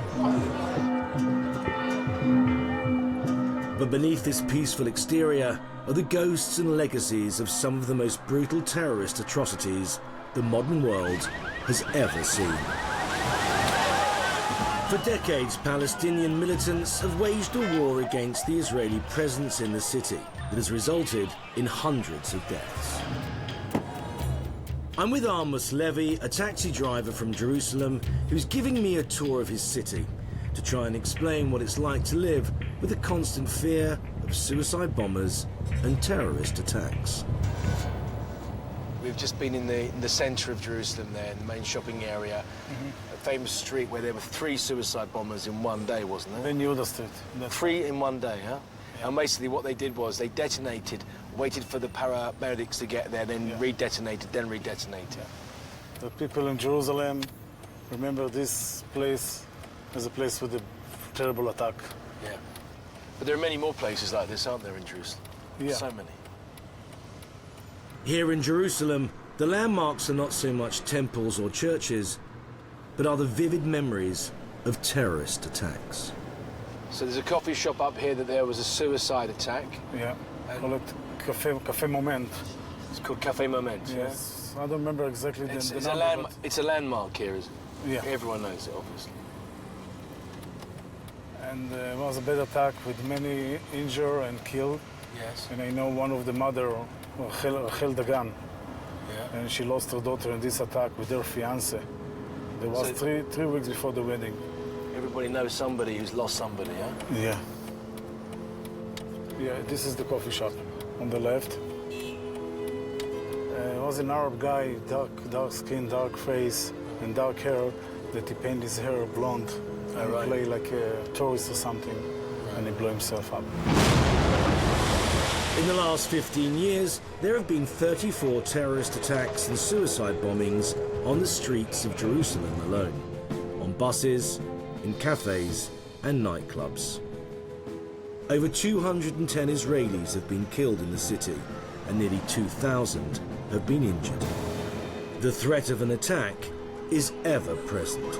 But beneath this peaceful exterior are the ghosts and legacies of some of the most brutal terrorist atrocities the modern world has ever seen. For decades, Palestinian militants have waged a war against the Israeli presence in the city that has resulted in hundreds of deaths. I'm with Amos Levy, a taxi driver from Jerusalem, who's giving me a tour of his city to try and explain what it's like to live with the constant fear of suicide bombers and terrorist attacks. We've just been in the centre of Jerusalem there, in the main shopping area. A famous street where there were 3 suicide bombers in one day, wasn't there? In Yehuda Street. 3 in one day, huh? Yeah. And basically what they did was they detonated, waited for the paramedics to get there, then redetonated, then redetonated. The people in Jerusalem remember this place as a place with a terrible attack. Yeah. But there are many more places like this, aren't there, in Jerusalem? Yeah. So many. Here in Jerusalem, the landmarks are not so much temples or churches, but are the vivid memories of terrorist attacks. So there's a coffee shop up here that there was a suicide attack. Yeah, call it Cafe Moment. It's called Cafe Moment, yes. I don't remember exactly the number. It's a landmark here, isn't it? Yeah. Everyone knows it, obviously. And it was a bad attack with many injured and killed. Yes. And I know one of the mother held the gun. Yeah. And she lost her daughter in this attack with her fiancé. There was So 3 weeks before the wedding. Everybody knows somebody who's lost somebody, yeah? Yeah. Yeah, this is the coffee shop on the left. It was an Arab guy, dark skin, dark face, and dark hair, that he painted his hair blonde and play like a tourist or something, and he blew himself up. In the last 15 years, there have been 34 terrorist attacks and suicide bombings on the streets of Jerusalem alone, on buses, in cafes and nightclubs. Over 210 Israelis have been killed in the city, and nearly 2,000 have been injured. The threat of an attack is ever present.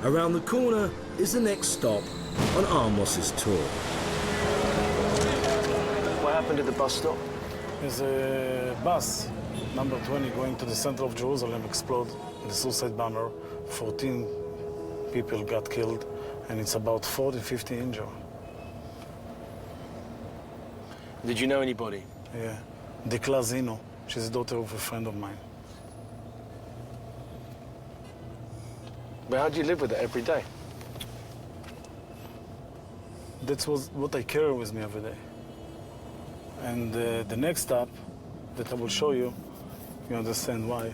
Around the corner is the next stop on Amos's tour. What happened at the bus stop? There's a bus, number 20, going to the center of Jerusalem, explode in a suicide bomber. 14 people got killed, and it's about 40, 50 injured. Did you know anybody? Yeah. Dekla Zino, she's the daughter of a friend of mine. But how do you live with it every day? That was what I carry with me every day. And the next step that I will show you, you understand why.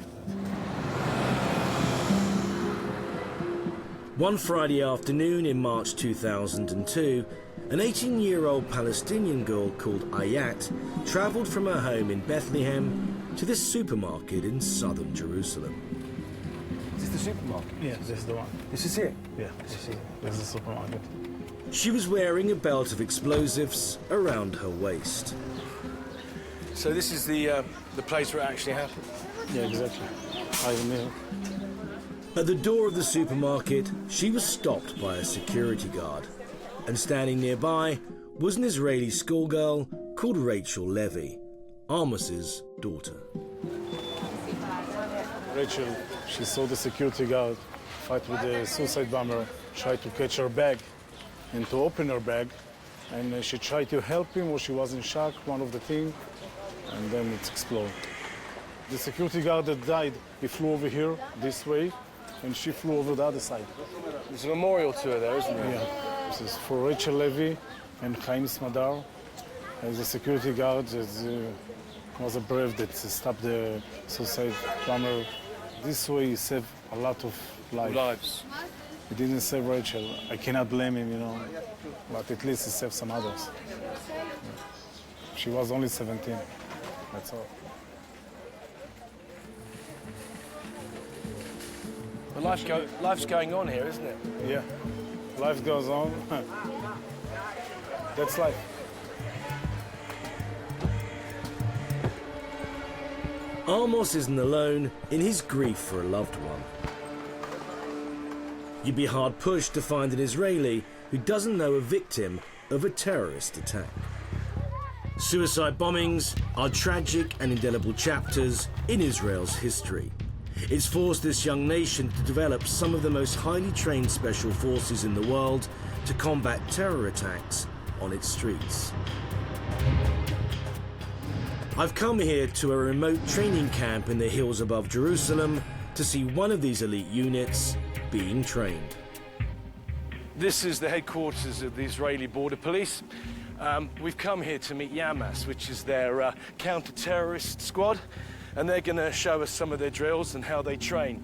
One Friday afternoon in March 2002, an 18-year-old Palestinian girl called Ayat traveled from her home in Bethlehem to this supermarket in southern Jerusalem. Is this the supermarket? Yeah, this is the one. This is it? Yeah, this is the supermarket. She was wearing a belt of explosives around her waist. So this is the place where it actually happened? Yeah, exactly. At the door of the supermarket, she was stopped by a security guard. And standing nearby was an Israeli schoolgirl called Rachel Levy, Amos's daughter. Rachel, she saw the security guard fight with the suicide bomber, tried to catch her bag and to open her bag, and she tried to help him, or she was in shock, one of the team, and then it exploded. The security guard that died, he flew over here, this way, and she flew over the other side. There's a memorial to her there, isn't there? Yeah. This is for Rachel Levy and Chaim Smadar. As a security guard that was a brave that stopped the suicide bomber. This way he saved a lot of lives. He didn't save Rachel. I cannot blame him, you know, but at least he saved some others. She was only 17, that's all. Well, life's going on here, isn't it? Yeah, life goes on. That's life. Amos isn't alone in his grief for a loved one. You'd be hard-pushed to find an Israeli who doesn't know a victim of a terrorist attack. Suicide bombings are tragic and indelible chapters in Israel's history. It's forced this young nation to develop some of the most highly trained special forces in the world to combat terror attacks on its streets. I've come here to a remote training camp in the hills above Jerusalem to see one of these elite units being trained. This is the headquarters of the Israeli Border Police. We've come here to meet Hamas, which is their counter-terrorist squad, and they're going to show us some of their drills and how they train.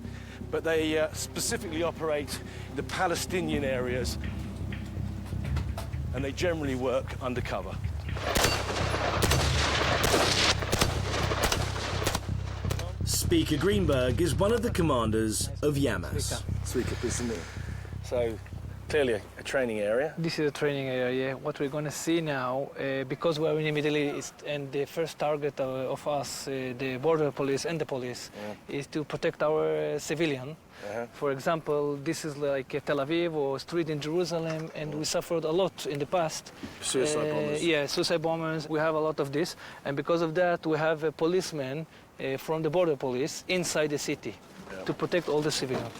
But they specifically operate in the Palestinian areas, and they generally work undercover. Speaker Greenberg is one of the commanders of Hamas. So, clearly a training area. This is a training area. What we're going to see now, because we're in the Middle East, and the first target of us, the border police and the police, is to protect our civilian. For example, this is like Tel Aviv or street in Jerusalem, and we suffered a lot in the past. Suicide bombers. Yeah, suicide bombers. We have a lot of this, and because of that, we have a policeman from the border police inside the city to protect all the civilians.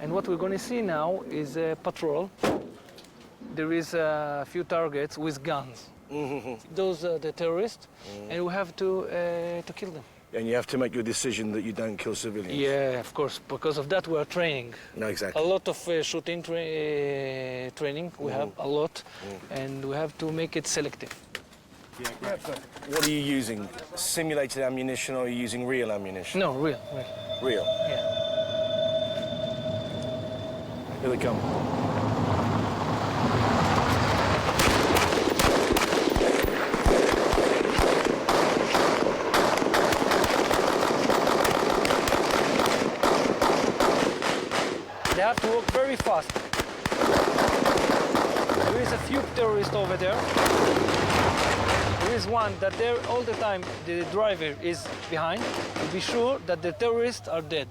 And what we're going to see now is a patrol. There is a few targets with guns. Those are the terrorists, and we have to kill them. And you have to make your decision that you don't kill civilians. Yeah, of course. Because of that, we are training. No, exactly. A lot of shooting training. We have a lot, and we have to make it selective. What are you using? Simulated ammunition, or are you using real ammunition? No, real. Real? Yeah. Here they come. They have to work very fast. There is a few terrorists over there. There is one that there all the time the driver is behind to be sure that the terrorists are dead.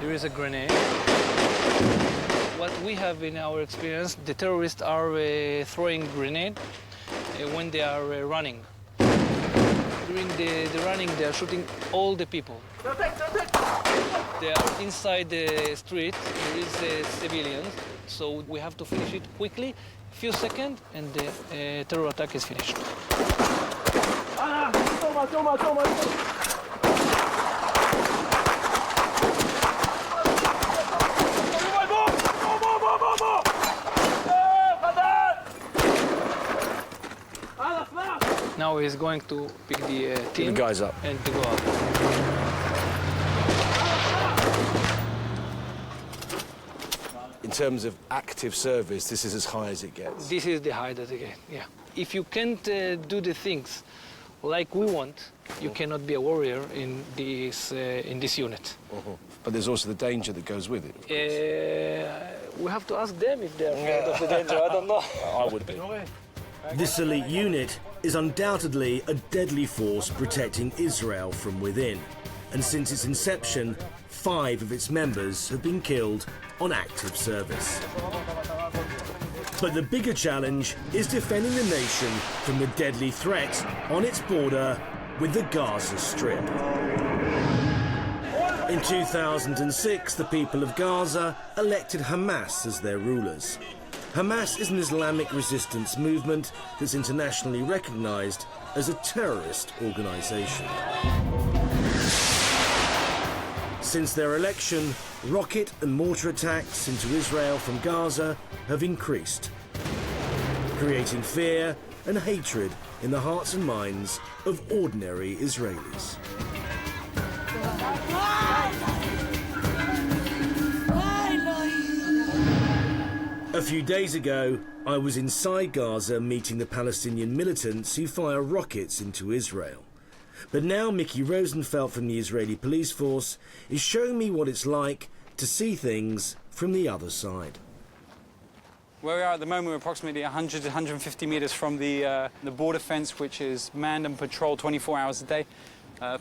There is a grenade. What we have in our experience, the terrorists are throwing grenade when they are running. During the running, they are shooting all the people. They are inside the street, there is civilians, so we have to finish it quickly, few seconds, and the terror attack is finished. Now he's going to pick the team guys up and to go out. In terms of active service, this is as high as it gets. This is the high that again, yeah. If you can't do the things like we want, you cannot be a warrior in this unit. But there's also the danger that goes with it. We have to ask them if they're afraid of the danger. I don't know. I would be. This elite unit is undoubtedly a deadly force protecting Israel from within. And since its inception, 5 of its members have been killed on active service. But the bigger challenge is defending the nation from the deadly threat on its border with the Gaza Strip. In 2006, the people of Gaza elected Hamas as their rulers. Hamas is an Islamic resistance movement that's internationally recognized as a terrorist organization. Since their election, rocket and mortar attacks into Israel from Gaza have increased, creating fear and hatred in the hearts and minds of ordinary Israelis. A few days ago, I was inside Gaza meeting the Palestinian militants who fire rockets into Israel. But now Mickey Rosenfeld from the Israeli police force is showing me what it's like to see things from the other side. Where we are at the moment, we're approximately 100 to 150 meters from the border fence, which is manned and patrolled 24 hours a day.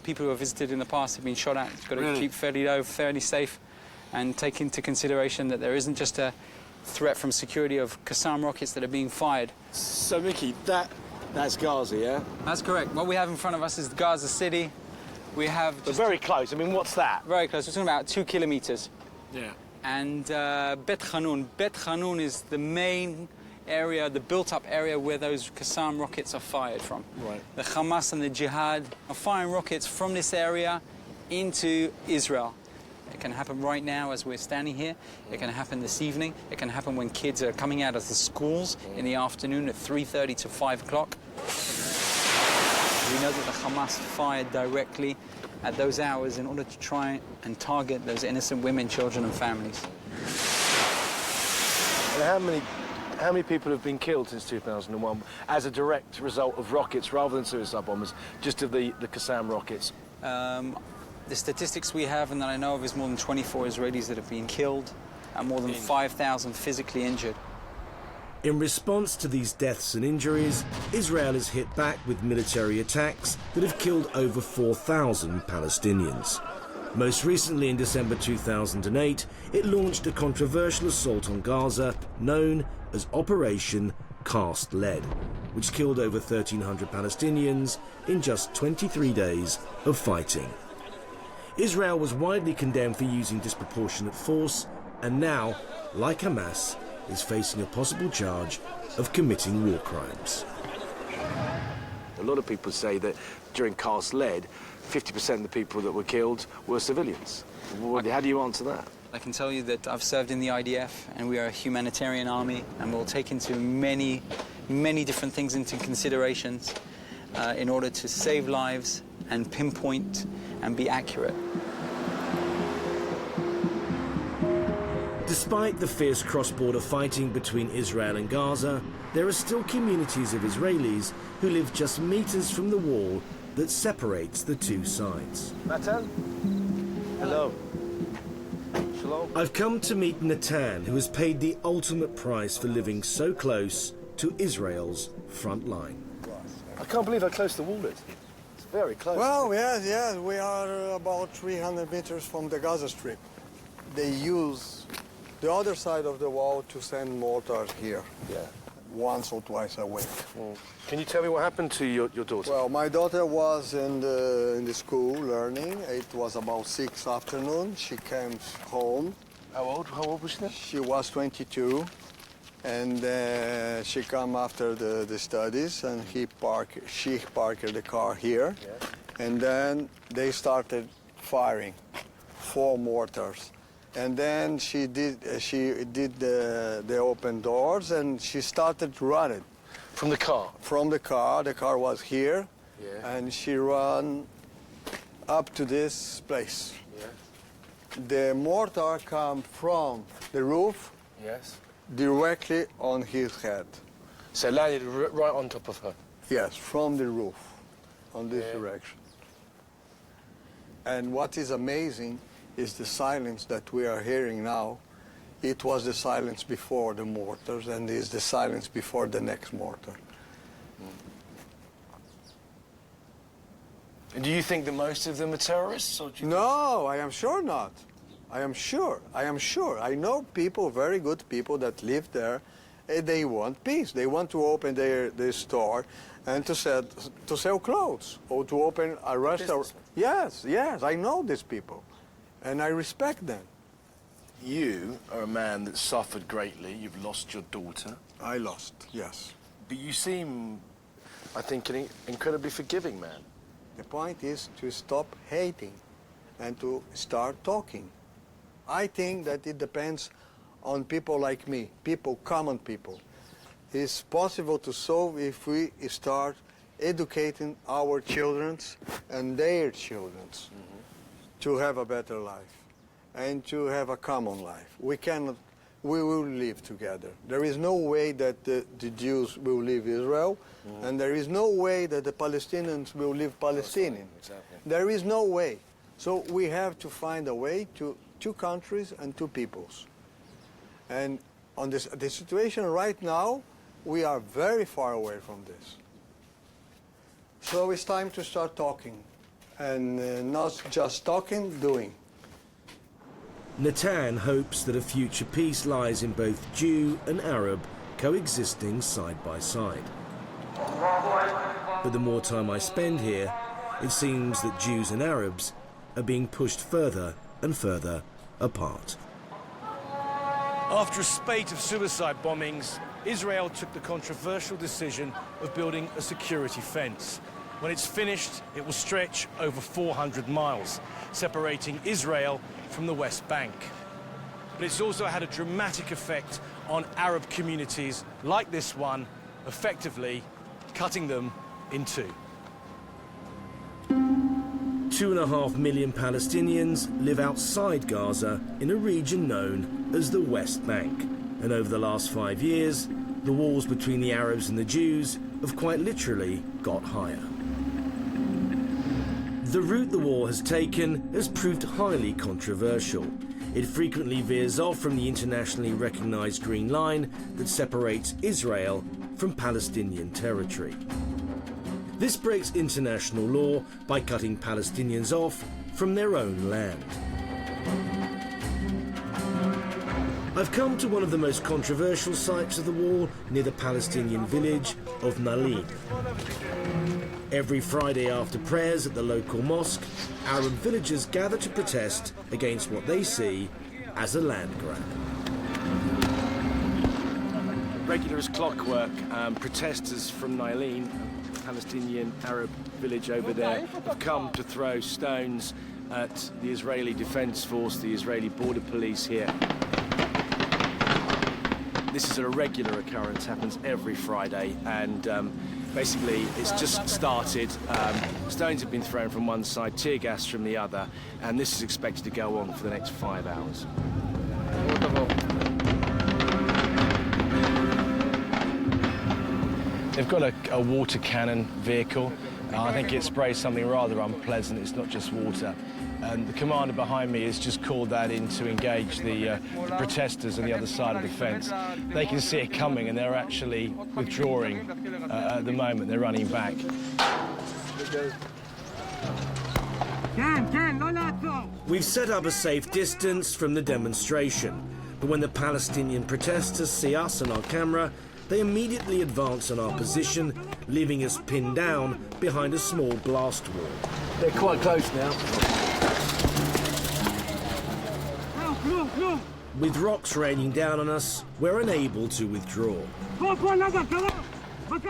People who have visited in the past have been shot at. You've got to keep fairly low, fairly safe, and take into consideration that there isn't just a threat from security of Qassam rockets that are being fired. So, Mickey, that's Gaza, yeah? That's correct. What we have in front of us is Gaza City. We have just... very close. I mean, what's that? Very close. We're talking about 2 kilometers. Yeah. And Bet Khanoun is the main area, the built-up area where those Qassam rockets are fired from. Right. The Hamas and the Jihad are firing rockets from this area into Israel. It can happen right now as we're standing here. It can happen this evening. It can happen when kids are coming out of the schools in the afternoon at 3:30 to 5 o'clock. We know that the Hamas fired directly at those hours in order to try and target those innocent women, children and families. And how many people have been killed since 2001 as a direct result of rockets rather than suicide bombers, just of the Qassam rockets? The statistics we have and that I know of is more than 24 Israelis that have been killed and more than 5,000 physically injured. In response to these deaths and injuries, Israel has hit back with military attacks that have killed over 4,000 Palestinians. Most recently, in December 2008, it launched a controversial assault on Gaza known as Operation Cast Lead, which killed over 1,300 Palestinians in just 23 days of fighting. Israel was widely condemned for using disproportionate force, and now, like Hamas, is facing a possible charge of committing war crimes. A lot of people say that during Cast Lead, 50% of the people that were killed were civilians. How do you answer that? I can tell you that I've served in the IDF and we are a humanitarian army and we'll take into many different things into considerations in order to save lives and pinpoint and be accurate. Despite the fierce cross-border fighting between Israel and Gaza, there are still communities of Israelis who live just meters from the wall that separates the two sides. Natan? Hello. Shalom. I've come to meet Natan, who has paid the ultimate price for living so close to Israel's front line. I can't believe how close the wall is. It's very close. Well, yes, we are about 300 meters from the Gaza Strip. They use the other side of the wall to send mortars here. Yeah. Once or twice a week. Can you tell me what happened to your daughter? Well, my daughter was in the school learning. It was about 6 afternoon. She came home. How old was she then? She was 22. And she come after the studies, and she parked the car here. Yeah. And then they started firing 4 mortars. And then she did the open doors, and she started running. From the car? From the car. The car was here. Yeah. And she ran up to this place. Yeah. The mortar come from the roof. Yes. Directly on his head. So landed right on top of her? Yes, from the roof, on this direction. And what is amazing is the silence that we are hearing now. It was the silence before the mortars, and is the silence before the next mortar. And do you think that most of them are terrorists? Or do you No, I am sure not. I am sure. I know people, very good people that live there. They want peace. They want to open their store and to sell clothes or to open a restaurant. Yes, I know these people, and I respect them. You are a man that suffered greatly. You've lost your daughter. I lost, yes. But you seem, I think, an incredibly forgiving man. The point is to stop hating and to start talking. I think that it depends on people like me, common people. It's possible to solve if we start educating our children and their children to have a better life and to have a common life. We will live together. There is no way that the Jews will leave Israel, and there is no way that the Palestinians will leave Palestinian. Exactly. There is no way. So we have to find a way to 2 countries and 2 peoples. And on the situation right now, we are very far away from this. So it's time to start talking, and not just talking, doing. Natan hopes that a future peace lies in both Jew and Arab coexisting side by side. But the more time I spend here, it seems that Jews and Arabs are being pushed further and further apart. After a spate of suicide bombings, Israel took the controversial decision of building a security fence. When it's finished, it will stretch over 400 miles, separating Israel from the West Bank. But it's also had a dramatic effect on Arab communities like this one, effectively cutting them in 2. 2.5 million Palestinians live outside Gaza in a region known as the West Bank. And over the last 5 years, the walls between the Arabs and the Jews have quite literally got higher. The route the war has taken has proved highly controversial. It frequently veers off from the internationally recognized Green Line that separates Israel from Palestinian territory. This breaks international law by cutting Palestinians off from their own land. I've come to one of the most controversial sites of the wall near the Palestinian village of Nalim. Every Friday after prayers at the local mosque, Arab villagers gather to protest against what they see as a land grab. Regular as clockwork, protesters from Nalim, Palestinian Arab village over there, have come to throw stones at the Israeli Defense Force, the Israeli border police here. This is a regular occurrence, happens every Friday, and basically it's just started. Stones have been thrown from one side, tear gas from the other, and this is expected to go on for the next 5 hours. They've got a water cannon vehicle. I think it sprays something rather unpleasant. It's not just water. And the commander behind me has just called that in to engage the protesters on the other side of the fence. They can see it coming and they're actually withdrawing at the moment. They're running back. We've set up a safe distance from the demonstration, But when the Palestinian protesters see us and our camera, they immediately advance on our position, leaving us pinned down behind a small blast wall. They're quite close now. With rocks raining down on us, we're unable to withdraw.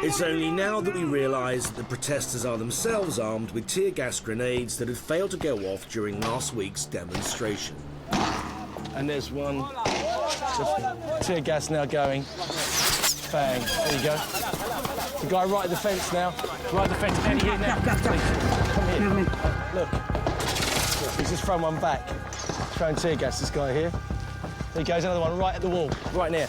It's only now that we realise that the protesters are themselves armed with tear gas grenades that had failed to go off during last week's demonstration. And there's one. Tear gas now going. Bang. There you go. The guy right at the fence now. Right at the fence. Eddie, here now. Come here. Look. He's just thrown one back. Throwing tear gas, this guy here. There goes another one right at the wall, right near.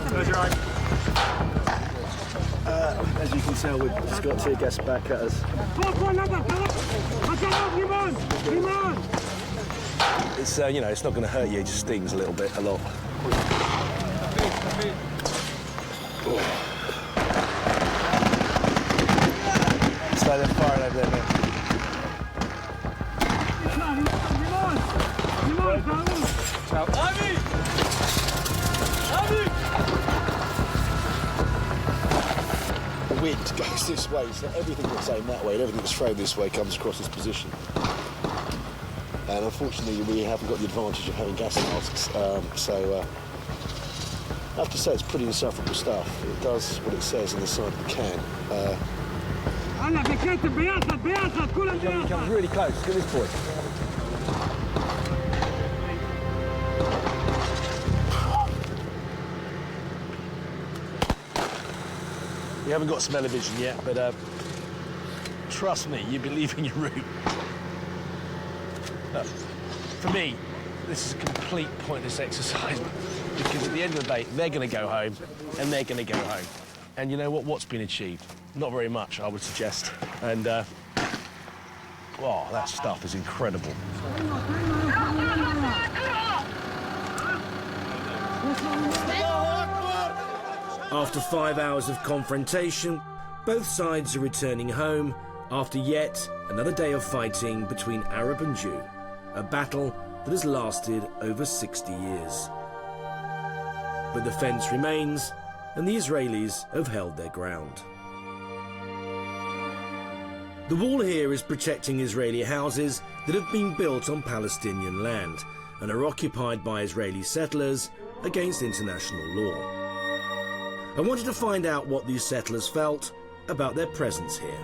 Close your eyes. As you can tell, we've just got tear gas back at us. It's, you know, it's not going to hurt you, it just stings a little bit, a lot. It's like they're firing over there now. The wind goes this way, so everything that's aimed that way and everything that's thrown this way comes across this position. And unfortunately, we haven't got the advantage of having gas masks, so I have to say it's pretty insufferable stuff. It does what it says on the side of the can. He comes really close. Look at this boy. You haven't got smell-o-vision yet, but trust me, you believe in your route. For me, this is a complete pointless exercise because at the end of the day, they're going to go home and they're going to go home. And you know what? What's been achieved? Not very much, I would suggest. And, wow, that stuff is incredible. After 5 hours of confrontation, both sides are returning home after yet another day of fighting between Arab and Jew, a battle that has lasted over 60 years. But the fence remains, and the Israelis have held their ground. The wall here is protecting Israeli houses that have been built on Palestinian land and are occupied by Israeli settlers against international law. I wanted to find out what these settlers felt about their presence here.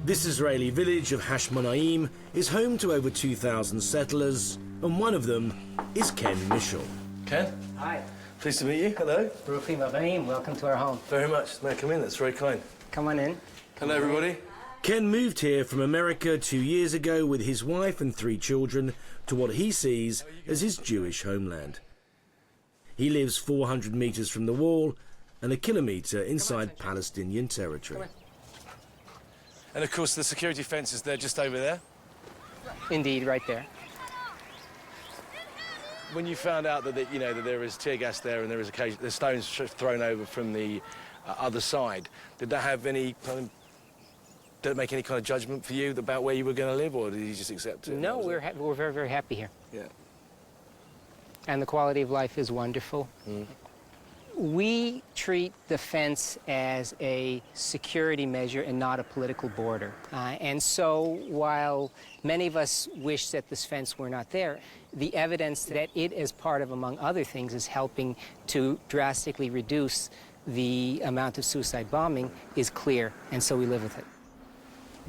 This Israeli village of Hashmonaim is home to over 2,000 settlers, and one of them is Ken Mitchell. Ken? Hi. Pleased to meet you. Hello. Bruchim Abahim. Welcome to our home. Very much. May I come in? That's very kind. Come on in. Hello, everybody. Ken moved here from America 2 years ago with his wife and 3 children to what he sees as his Jewish homeland. He lives 400 metres from the wall and a kilometre inside Palestinian territory. And of course, the security fence is there, just over there. Indeed, right there. When you found out that that there is tear gas there and there is there's stones thrown over from the other side, did that have any kind of? Did it make any kind of judgment for you about where you were going to live, or did you just accept it? No, we're very, very happy here. Yeah. And the quality of life is wonderful. Mm. We treat the fence as a security measure and not a political border. And so while many of us wish that this fence were not there, the evidence that it is part of, among other things, is helping to drastically reduce the amount of suicide bombing is clear, and so we live with it.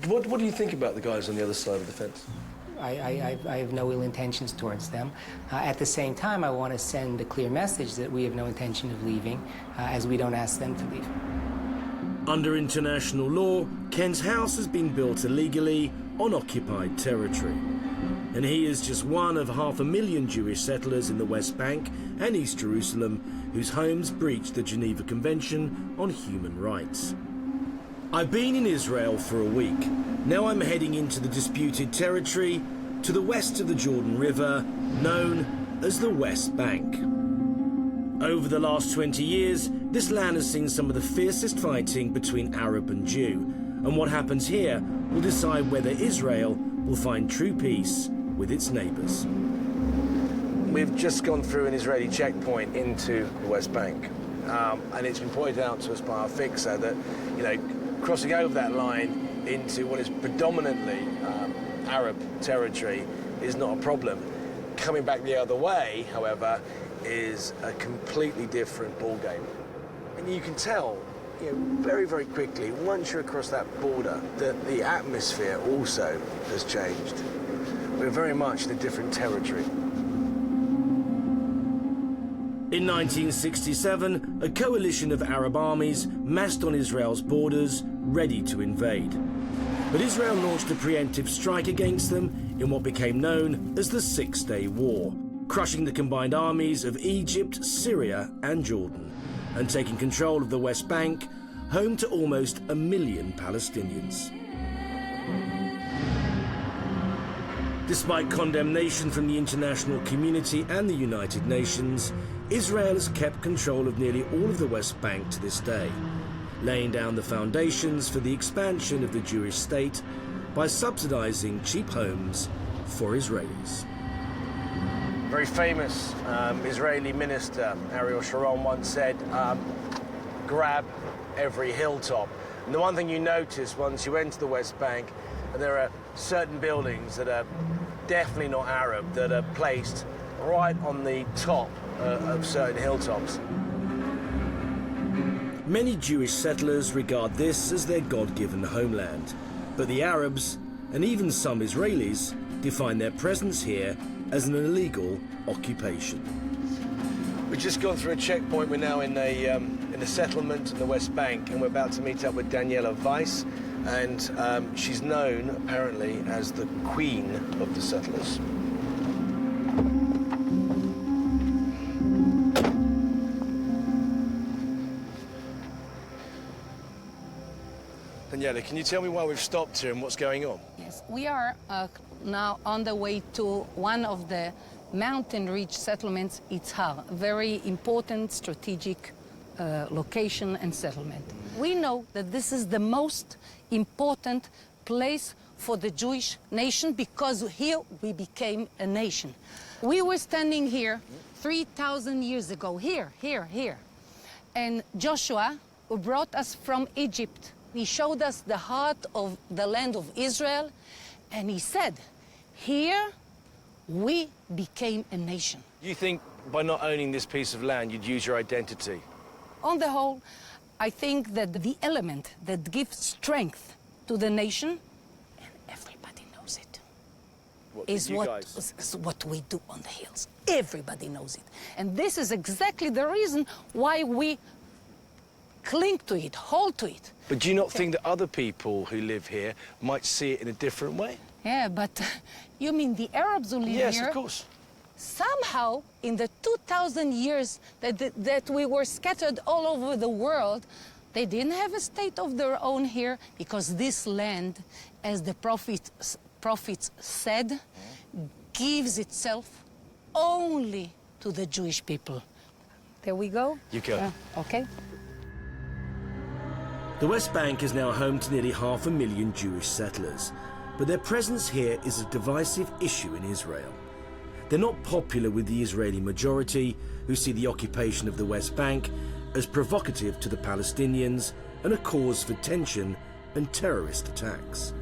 What do you think about the guys on the other side of the fence? I have no ill intentions towards them. At the same time, I want to send a clear message that we have no intention of leaving, as we don't ask them to leave. Under international law, Ken's house has been built illegally on occupied territory. And he is just one of 500,000 Jewish settlers in the West Bank and East Jerusalem whose homes breached the Geneva Convention on Human Rights. I've been in Israel for a week. Now I'm heading into the disputed territory to the west of the Jordan River, known as the West Bank. Over the last 20 years, This land has seen some of the fiercest fighting between Arab and Jew, and what happens here will decide whether Israel will find true peace with its neighbours. We've just gone through an Israeli checkpoint into the West Bank, and it's been pointed out to us by our fixer that, you know, crossing over that line into what is predominantly Arab territory is not a problem. Coming back the other way, however, is a completely different ballgame. And you can tell, you know, very, very quickly, once you're across that border, that the atmosphere also has changed. We're very much in a different territory. In 1967, a coalition of Arab armies massed on Israel's borders, ready to invade. But Israel launched a preemptive strike against them in what became known as the Six-Day War, crushing the combined armies of Egypt, Syria and Jordan, and taking control of the West Bank, home to almost 1 million Palestinians. Despite condemnation from the international community and the United Nations, Israel has kept control of nearly all of the West Bank to this day, laying down the foundations for the expansion of the Jewish state by subsidizing cheap homes for Israelis. Very famous Israeli minister, Ariel Sharon, once said, grab every hilltop. And the one thing you notice once you enter the West Bank, there are certain buildings that are definitely not Arab, that are placed right on the top of certain hilltops. Many Jewish settlers regard this as their God-given homeland, but the Arabs, and even some Israelis, define their presence here as an illegal occupation. We've just gone through a checkpoint. We're now in a settlement in the West Bank, and we're about to meet up with Daniela Weiss, and she's known, apparently, as the Queen of the settlers. Daniela, can you tell me why we've stopped here and what's going on? Yes, we are now on the way to one of the mountain ridge settlements, Itzhar, a very important strategic location and settlement. We know that this is the most important place for the Jewish nation because here we became a nation. We were standing here 3,000 years ago, here. And Joshua, who brought us from Egypt, he showed us the heart of the land of Israel, and he said, here we became a nation. You think by not owning this piece of land, you'd use your identity? On the whole, I think that the element that gives strength to the nation, and everybody knows it, is what we do on the hills. Everybody knows it. And this is exactly the reason why we cling to it, hold to it. But do you not think that other people who live here might see it in a different way? Yeah, but you mean the Arabs who live here? Yes, of course. Somehow, in the 2,000 years that we were scattered all over the world, they didn't have a state of their own here because this land, as the prophets said, gives itself only to the Jewish people. There we go. You go. Okay. The West Bank is now home to nearly 500,000 Jewish settlers, but their presence here is a divisive issue in Israel. They're not popular with the Israeli majority, who see the occupation of the West Bank as provocative to the Palestinians and a cause for tension and terrorist attacks.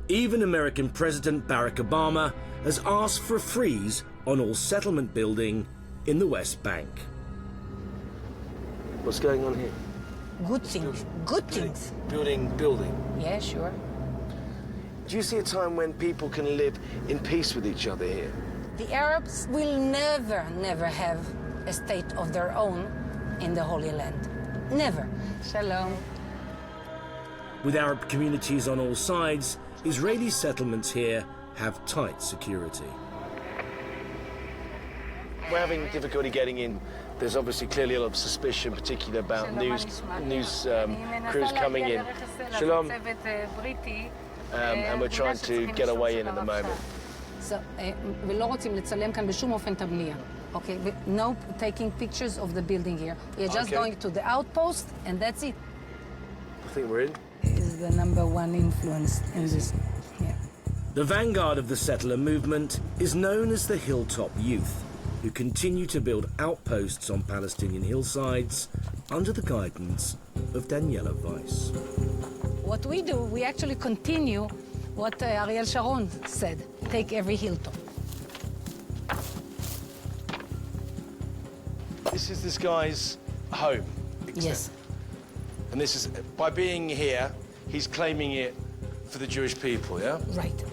Even American President Barack Obama has asked for a freeze on all settlement building in the West Bank. What's going on here? Good things. Good things. Building. Yeah, sure. Do you see a time when people can live in peace with each other here? The Arabs will never have a state of their own in the Holy Land. Never. Shalom. With Arab communities on all sides, Israeli settlements here have tight security. We're having difficulty getting in. There's obviously clearly a lot of suspicion, particularly about news crews coming in. Shalom. And we're trying to get away in the moment. ולא רוצים לצלם כאן בשום אופן את הבנייה. Okay, no taking pictures of the building here. We are just Okay. going to the outpost, and that's it. I think we're in. Is the #1 influence in this. Yeah. The vanguard of the settler movement is known as the Hilltop Youth, who continue to build outposts on Palestinian hillsides under the guidance of Daniela Weiss. What we do, we actually continue what Ariel Sharon said, take every hilltop. This is this guy's home. Yes. And this is, by being here, he's claiming it for the Jewish people, yeah? Right.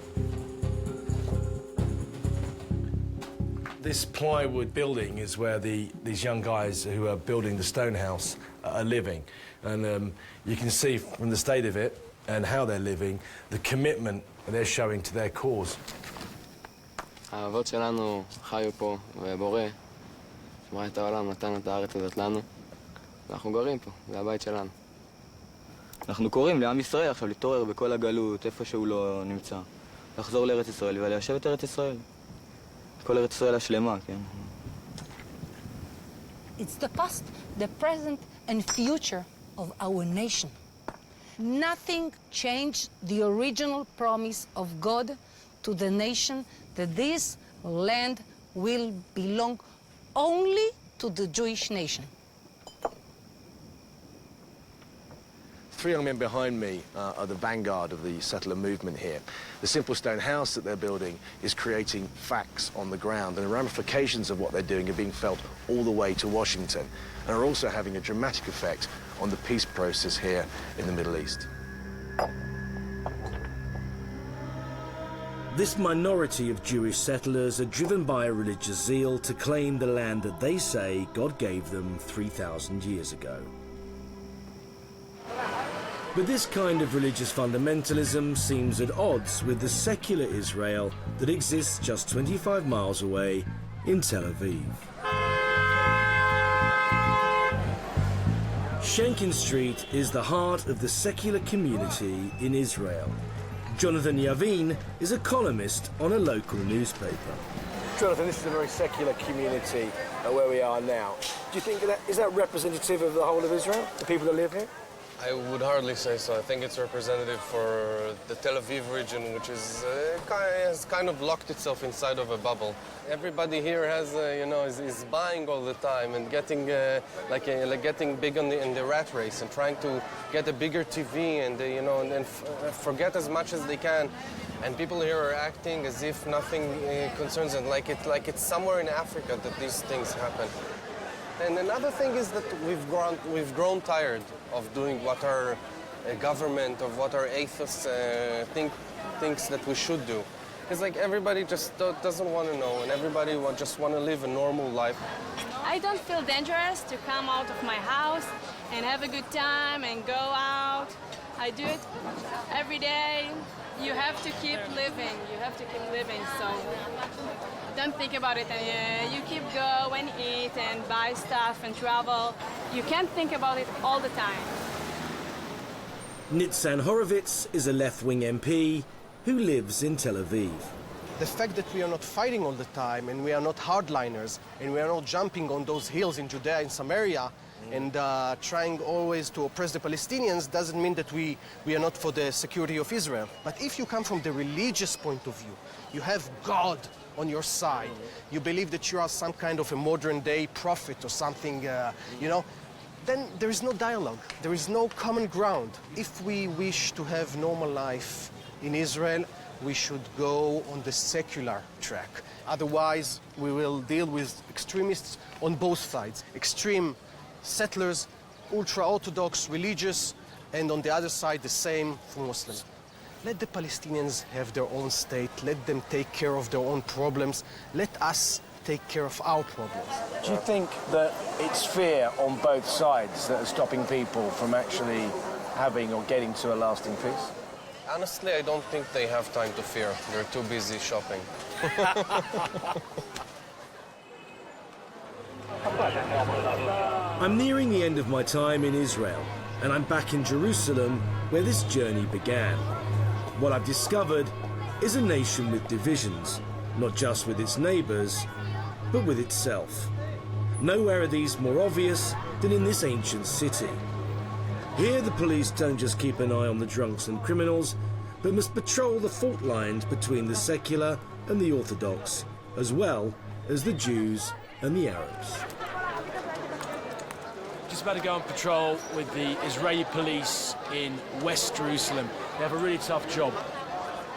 This plywood building is where these young guys who are building the stone house are living. And you can see from the state of it and how they're living, the commitment they're showing to their cause. האבות שלנו חיו פה, ובורא, שמראה את העולם, נתן את הארץ הזאת לנו, ואנחנו גרים פה, זה הבית שלנו. אנחנו קוראים לעם ישראל עכשיו להתעורר בכל הגלות, איפה שהוא לא נמצא, לחזור לארץ ישראל וליישב את ארץ ישראל. כל ארץ ישראל השלמה, כן? It's the past, the present, and future of our nation. Nothing changed the original promise of God to the nation that this land will belong only to the Jewish nation. Three young men behind me are the vanguard of the settler movement here. The simple stone house that they're building is creating facts on the ground, and the ramifications of what they're doing are being felt all the way to Washington, and are also having a dramatic effect on the peace process here in the Middle East. This minority of Jewish settlers are driven by a religious zeal to claim the land that they say God gave them 3,000 years ago. But this kind of religious fundamentalism seems at odds with the secular Israel that exists just 25 miles away in Tel Aviv. Shenkin Street is the heart of the secular community in Israel. Jonathan Yavin is a columnist on a local newspaper. Jonathan, this is a very secular community where we are now. Do you think is that representative of the whole of Israel, the people that live here? I would hardly say so. I think it's representative for the Tel Aviv region, which is has kind of locked itself inside of a bubble. Everybody here has, is buying all the time and getting getting big in the rat race and trying to get a bigger TV and forget as much as they can. And people here are acting as if nothing concerns them, like it's somewhere in Africa that these things happen. And another thing is that we've grown tired of doing what our government, of what our atheists thinks that we should do. It's like everybody just doesn't want to know, and everybody just want to live a normal life. I don't feel dangerous to come out of my house and have a good time and go out. I do it every day. You have to keep living. You have to keep living. So don't think about it. And you keep go and eat and buy stuff and travel. You can't think about it all the time. Nitzan Horowitz is a left-wing MP who lives in Tel Aviv. The fact that we are not fighting all the time and we are not hardliners and we are not jumping on those hills in Judea and Samaria and trying always to oppress the Palestinians doesn't mean that we are not for the security of Israel. But if you come from the religious point of view, you have God on your side, you believe that you are some kind of a modern-day prophet or something, then there is no dialogue. There is no common ground. If we wish to have normal life in Israel, we should go on the secular track. Otherwise, we will deal with extremists on both sides. Extreme settlers, ultra-Orthodox, religious, and on the other side, the same for Muslims. Let the Palestinians have their own state. Let them take care of their own problems. Let us take care of our problems. Do you think that it's fear on both sides that are stopping people from actually having or getting to a lasting peace? Honestly, I don't think they have time to fear. They're too busy shopping. I'm nearing the end of my time in Israel, and I'm back in Jerusalem, where this journey began. What I've discovered is a nation with divisions, not just with its neighbors, but with itself. Nowhere are these more obvious than in this ancient city. Here the police don't just keep an eye on the drunks and criminals, but must patrol the fault lines between the secular and the Orthodox, as well as the Jews and the Arabs. Just about to go on patrol with the Israeli police in West Jerusalem. They have a really tough job.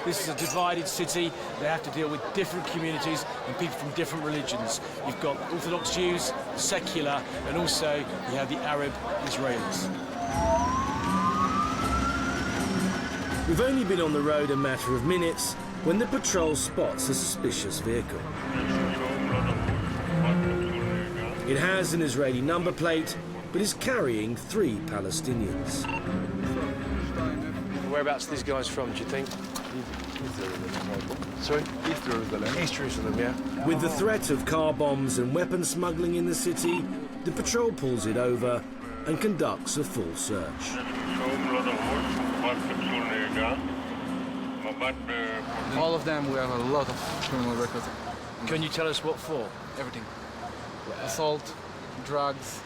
This is a divided city. They have to deal with different communities and people from different religions. You've got Orthodox Jews, secular, and also you have the Arab Israelis. We've only been on the road a matter of minutes when the patrol spots a suspicious vehicle. It has an Israeli number plate, but is carrying 3 Palestinians. Whereabouts are these guys from, do you think? Sorry? East Jerusalem. East Jerusalem, yeah. With the threat of car bombs and weapon smuggling in the city, the patrol pulls it over and conducts a full search. All of them, we have a lot of criminal records. Can you tell us what for? Everything. Assault, drugs,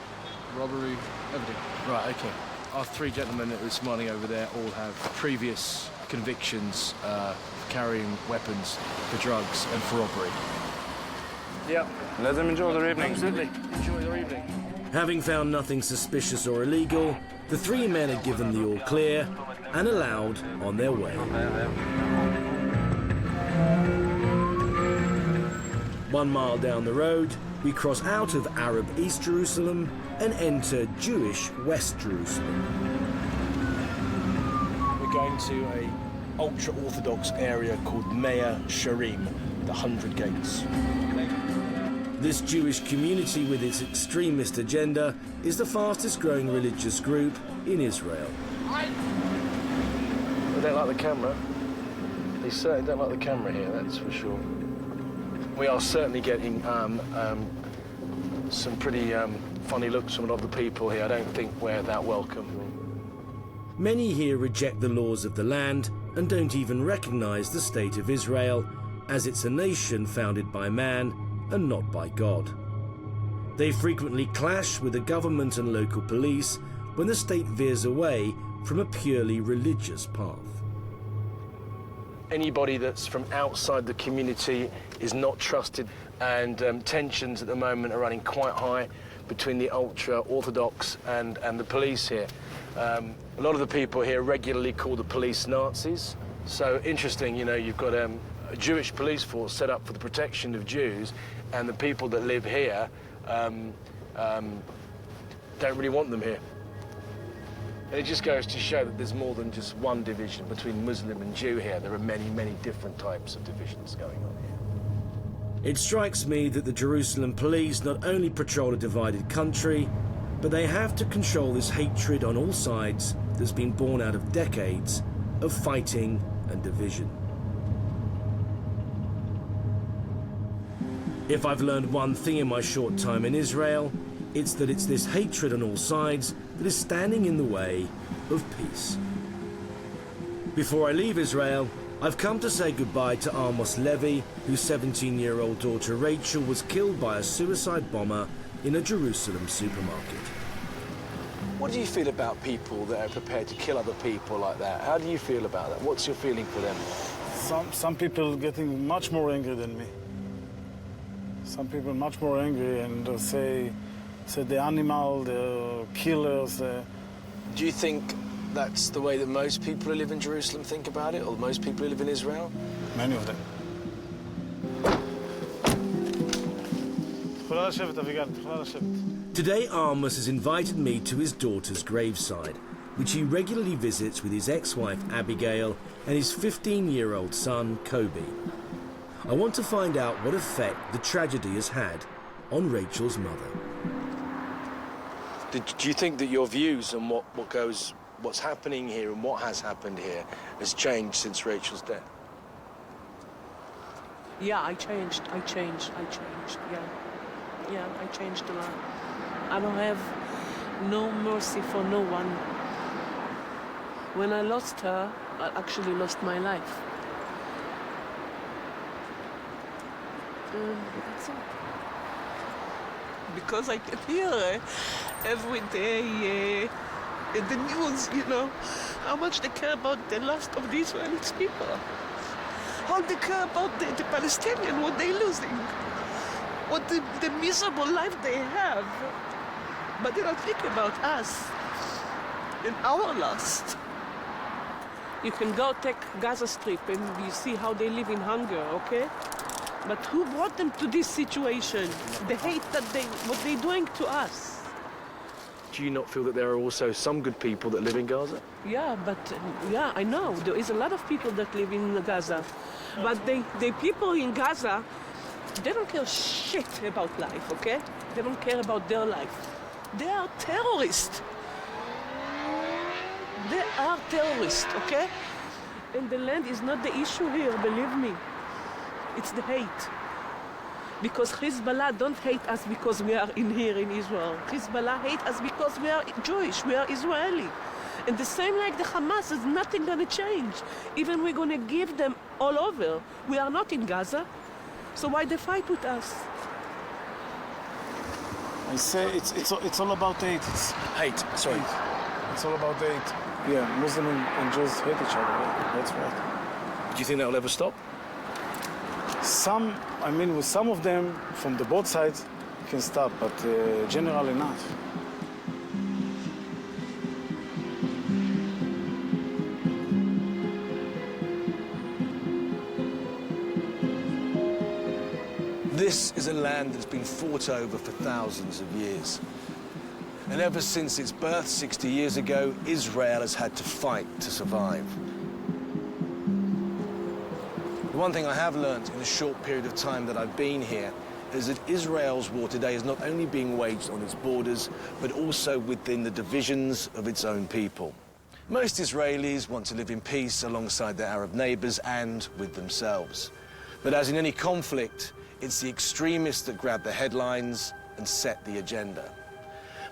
robbery, everything. Right, okay. Our 3 gentlemen that were smiling over there all have previous convictions for carrying weapons, for drugs and for robbery. Yeah. Let them enjoy their evening. Absolutely. Enjoy their evening. Having found nothing suspicious or illegal, the 3 men are given the all clear and allowed on their way. 1 mile down the road, we cross out of Arab East Jerusalem and enter Jewish West Jerusalem. We're going to a ultra-Orthodox area called Mea Sharim, the 100 Gates. This Jewish community with its extremist agenda is the fastest growing religious group in Israel. They don't like the camera. They certainly don't like the camera here, that's for sure. We are certainly getting some pretty funny looks from a lot of the people here. I don't think we're that welcome. Many here reject the laws of the land and don't even recognize the state of Israel, as it's a nation founded by man and not by God. They frequently clash with the government and local police when the state veers away from a purely religious path. Anybody that's from outside the community is not trusted, and tensions at the moment are running quite high between the ultra-Orthodox and the police here. A lot of the people here regularly call the police Nazis. So interesting, you know, you've got a Jewish police force set up for the protection of Jews, and the people that live here don't really want them here. And it just goes to show that there's more than just one division between Muslim and Jew here. There are many, many different types of divisions going on here. It strikes me that the Jerusalem police not only patrol a divided country, but they have to control this hatred on all sides that's been born out of decades of fighting and division. If I've learned one thing in my short time in Israel, it's that it's this hatred on all sides that is standing in the way of peace. Before I leave Israel, I've come to say goodbye to Amos Levy, whose 17-year-old daughter Rachel was killed by a suicide bomber in a Jerusalem supermarket. What do you feel about people that are prepared to kill other people like that? How do you feel about that? What's your feeling for them? Some people getting much more angry than me. Some people much more angry and say the animal, the killers. Do you think that's the way that most people who live in Jerusalem think about it, or most people who live in Israel? Many of them. Today, Amos has invited me to his daughter's graveside, which he regularly visits with his ex-wife Abigail and his 15-year-old son Kobe. I want to find out what effect the tragedy has had on Rachel's mother. Do you think that your views on what's happening here and what has happened here has changed since Rachel's death? Yeah, I changed, yeah, I changed a lot. I don't have no mercy for no one. When I lost her, I actually lost my life. That's it. because I can hear every day in the news, you know, how much they care about the loss of the Israeli people. How they care about the Palestinians, what they're losing, what the miserable life they have. But they don't think about us and our loss. You can go take Gaza Strip and you see how they live in hunger, okay? But who brought them to this situation? The hate that what they're doing to us. Do you not feel that there are also some good people that live in Gaza? Yeah, but yeah, I know. There is a lot of people that live in Gaza. But the people in Gaza, they don't care shit about life, okay? They don't care about their life. They are terrorists. They are terrorists, okay? And the land is not the issue here, believe me. It's the hate. Because Hezbollah don't hate us because we are in here in Israel. Hezbollah hate us because we are Jewish, we are Israeli. And the same like the Hamas, is nothing gonna change. Even we're gonna give them all over. We are not in Gaza, so why they fight with us? I say it's all about hate. It's hate, sorry. It's all about hate. Yeah, Muslim and Jews hate each other. Yeah, that's right. Do you think that will ever stop? With some of them, from the both sides, can stop, but generally not. This is a land that's been fought over for thousands of years. And ever since its birth 60 years ago, Israel has had to fight to survive. The one thing I have learnt in the short period of time that I've been here is that Israel's war today is not only being waged on its borders, but also within the divisions of its own people. Most Israelis want to live in peace alongside their Arab neighbours and with themselves. But as in any conflict, it's the extremists that grab the headlines and set the agenda.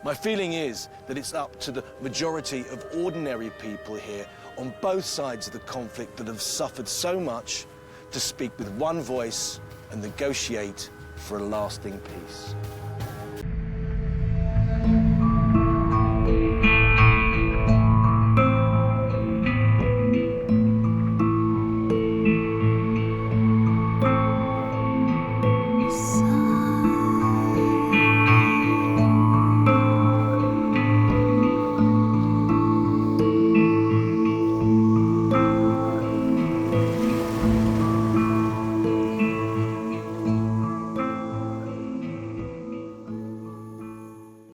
My feeling is that it's up to the majority of ordinary people here on both sides of the conflict that have suffered so much to speak with one voice and negotiate for a lasting peace.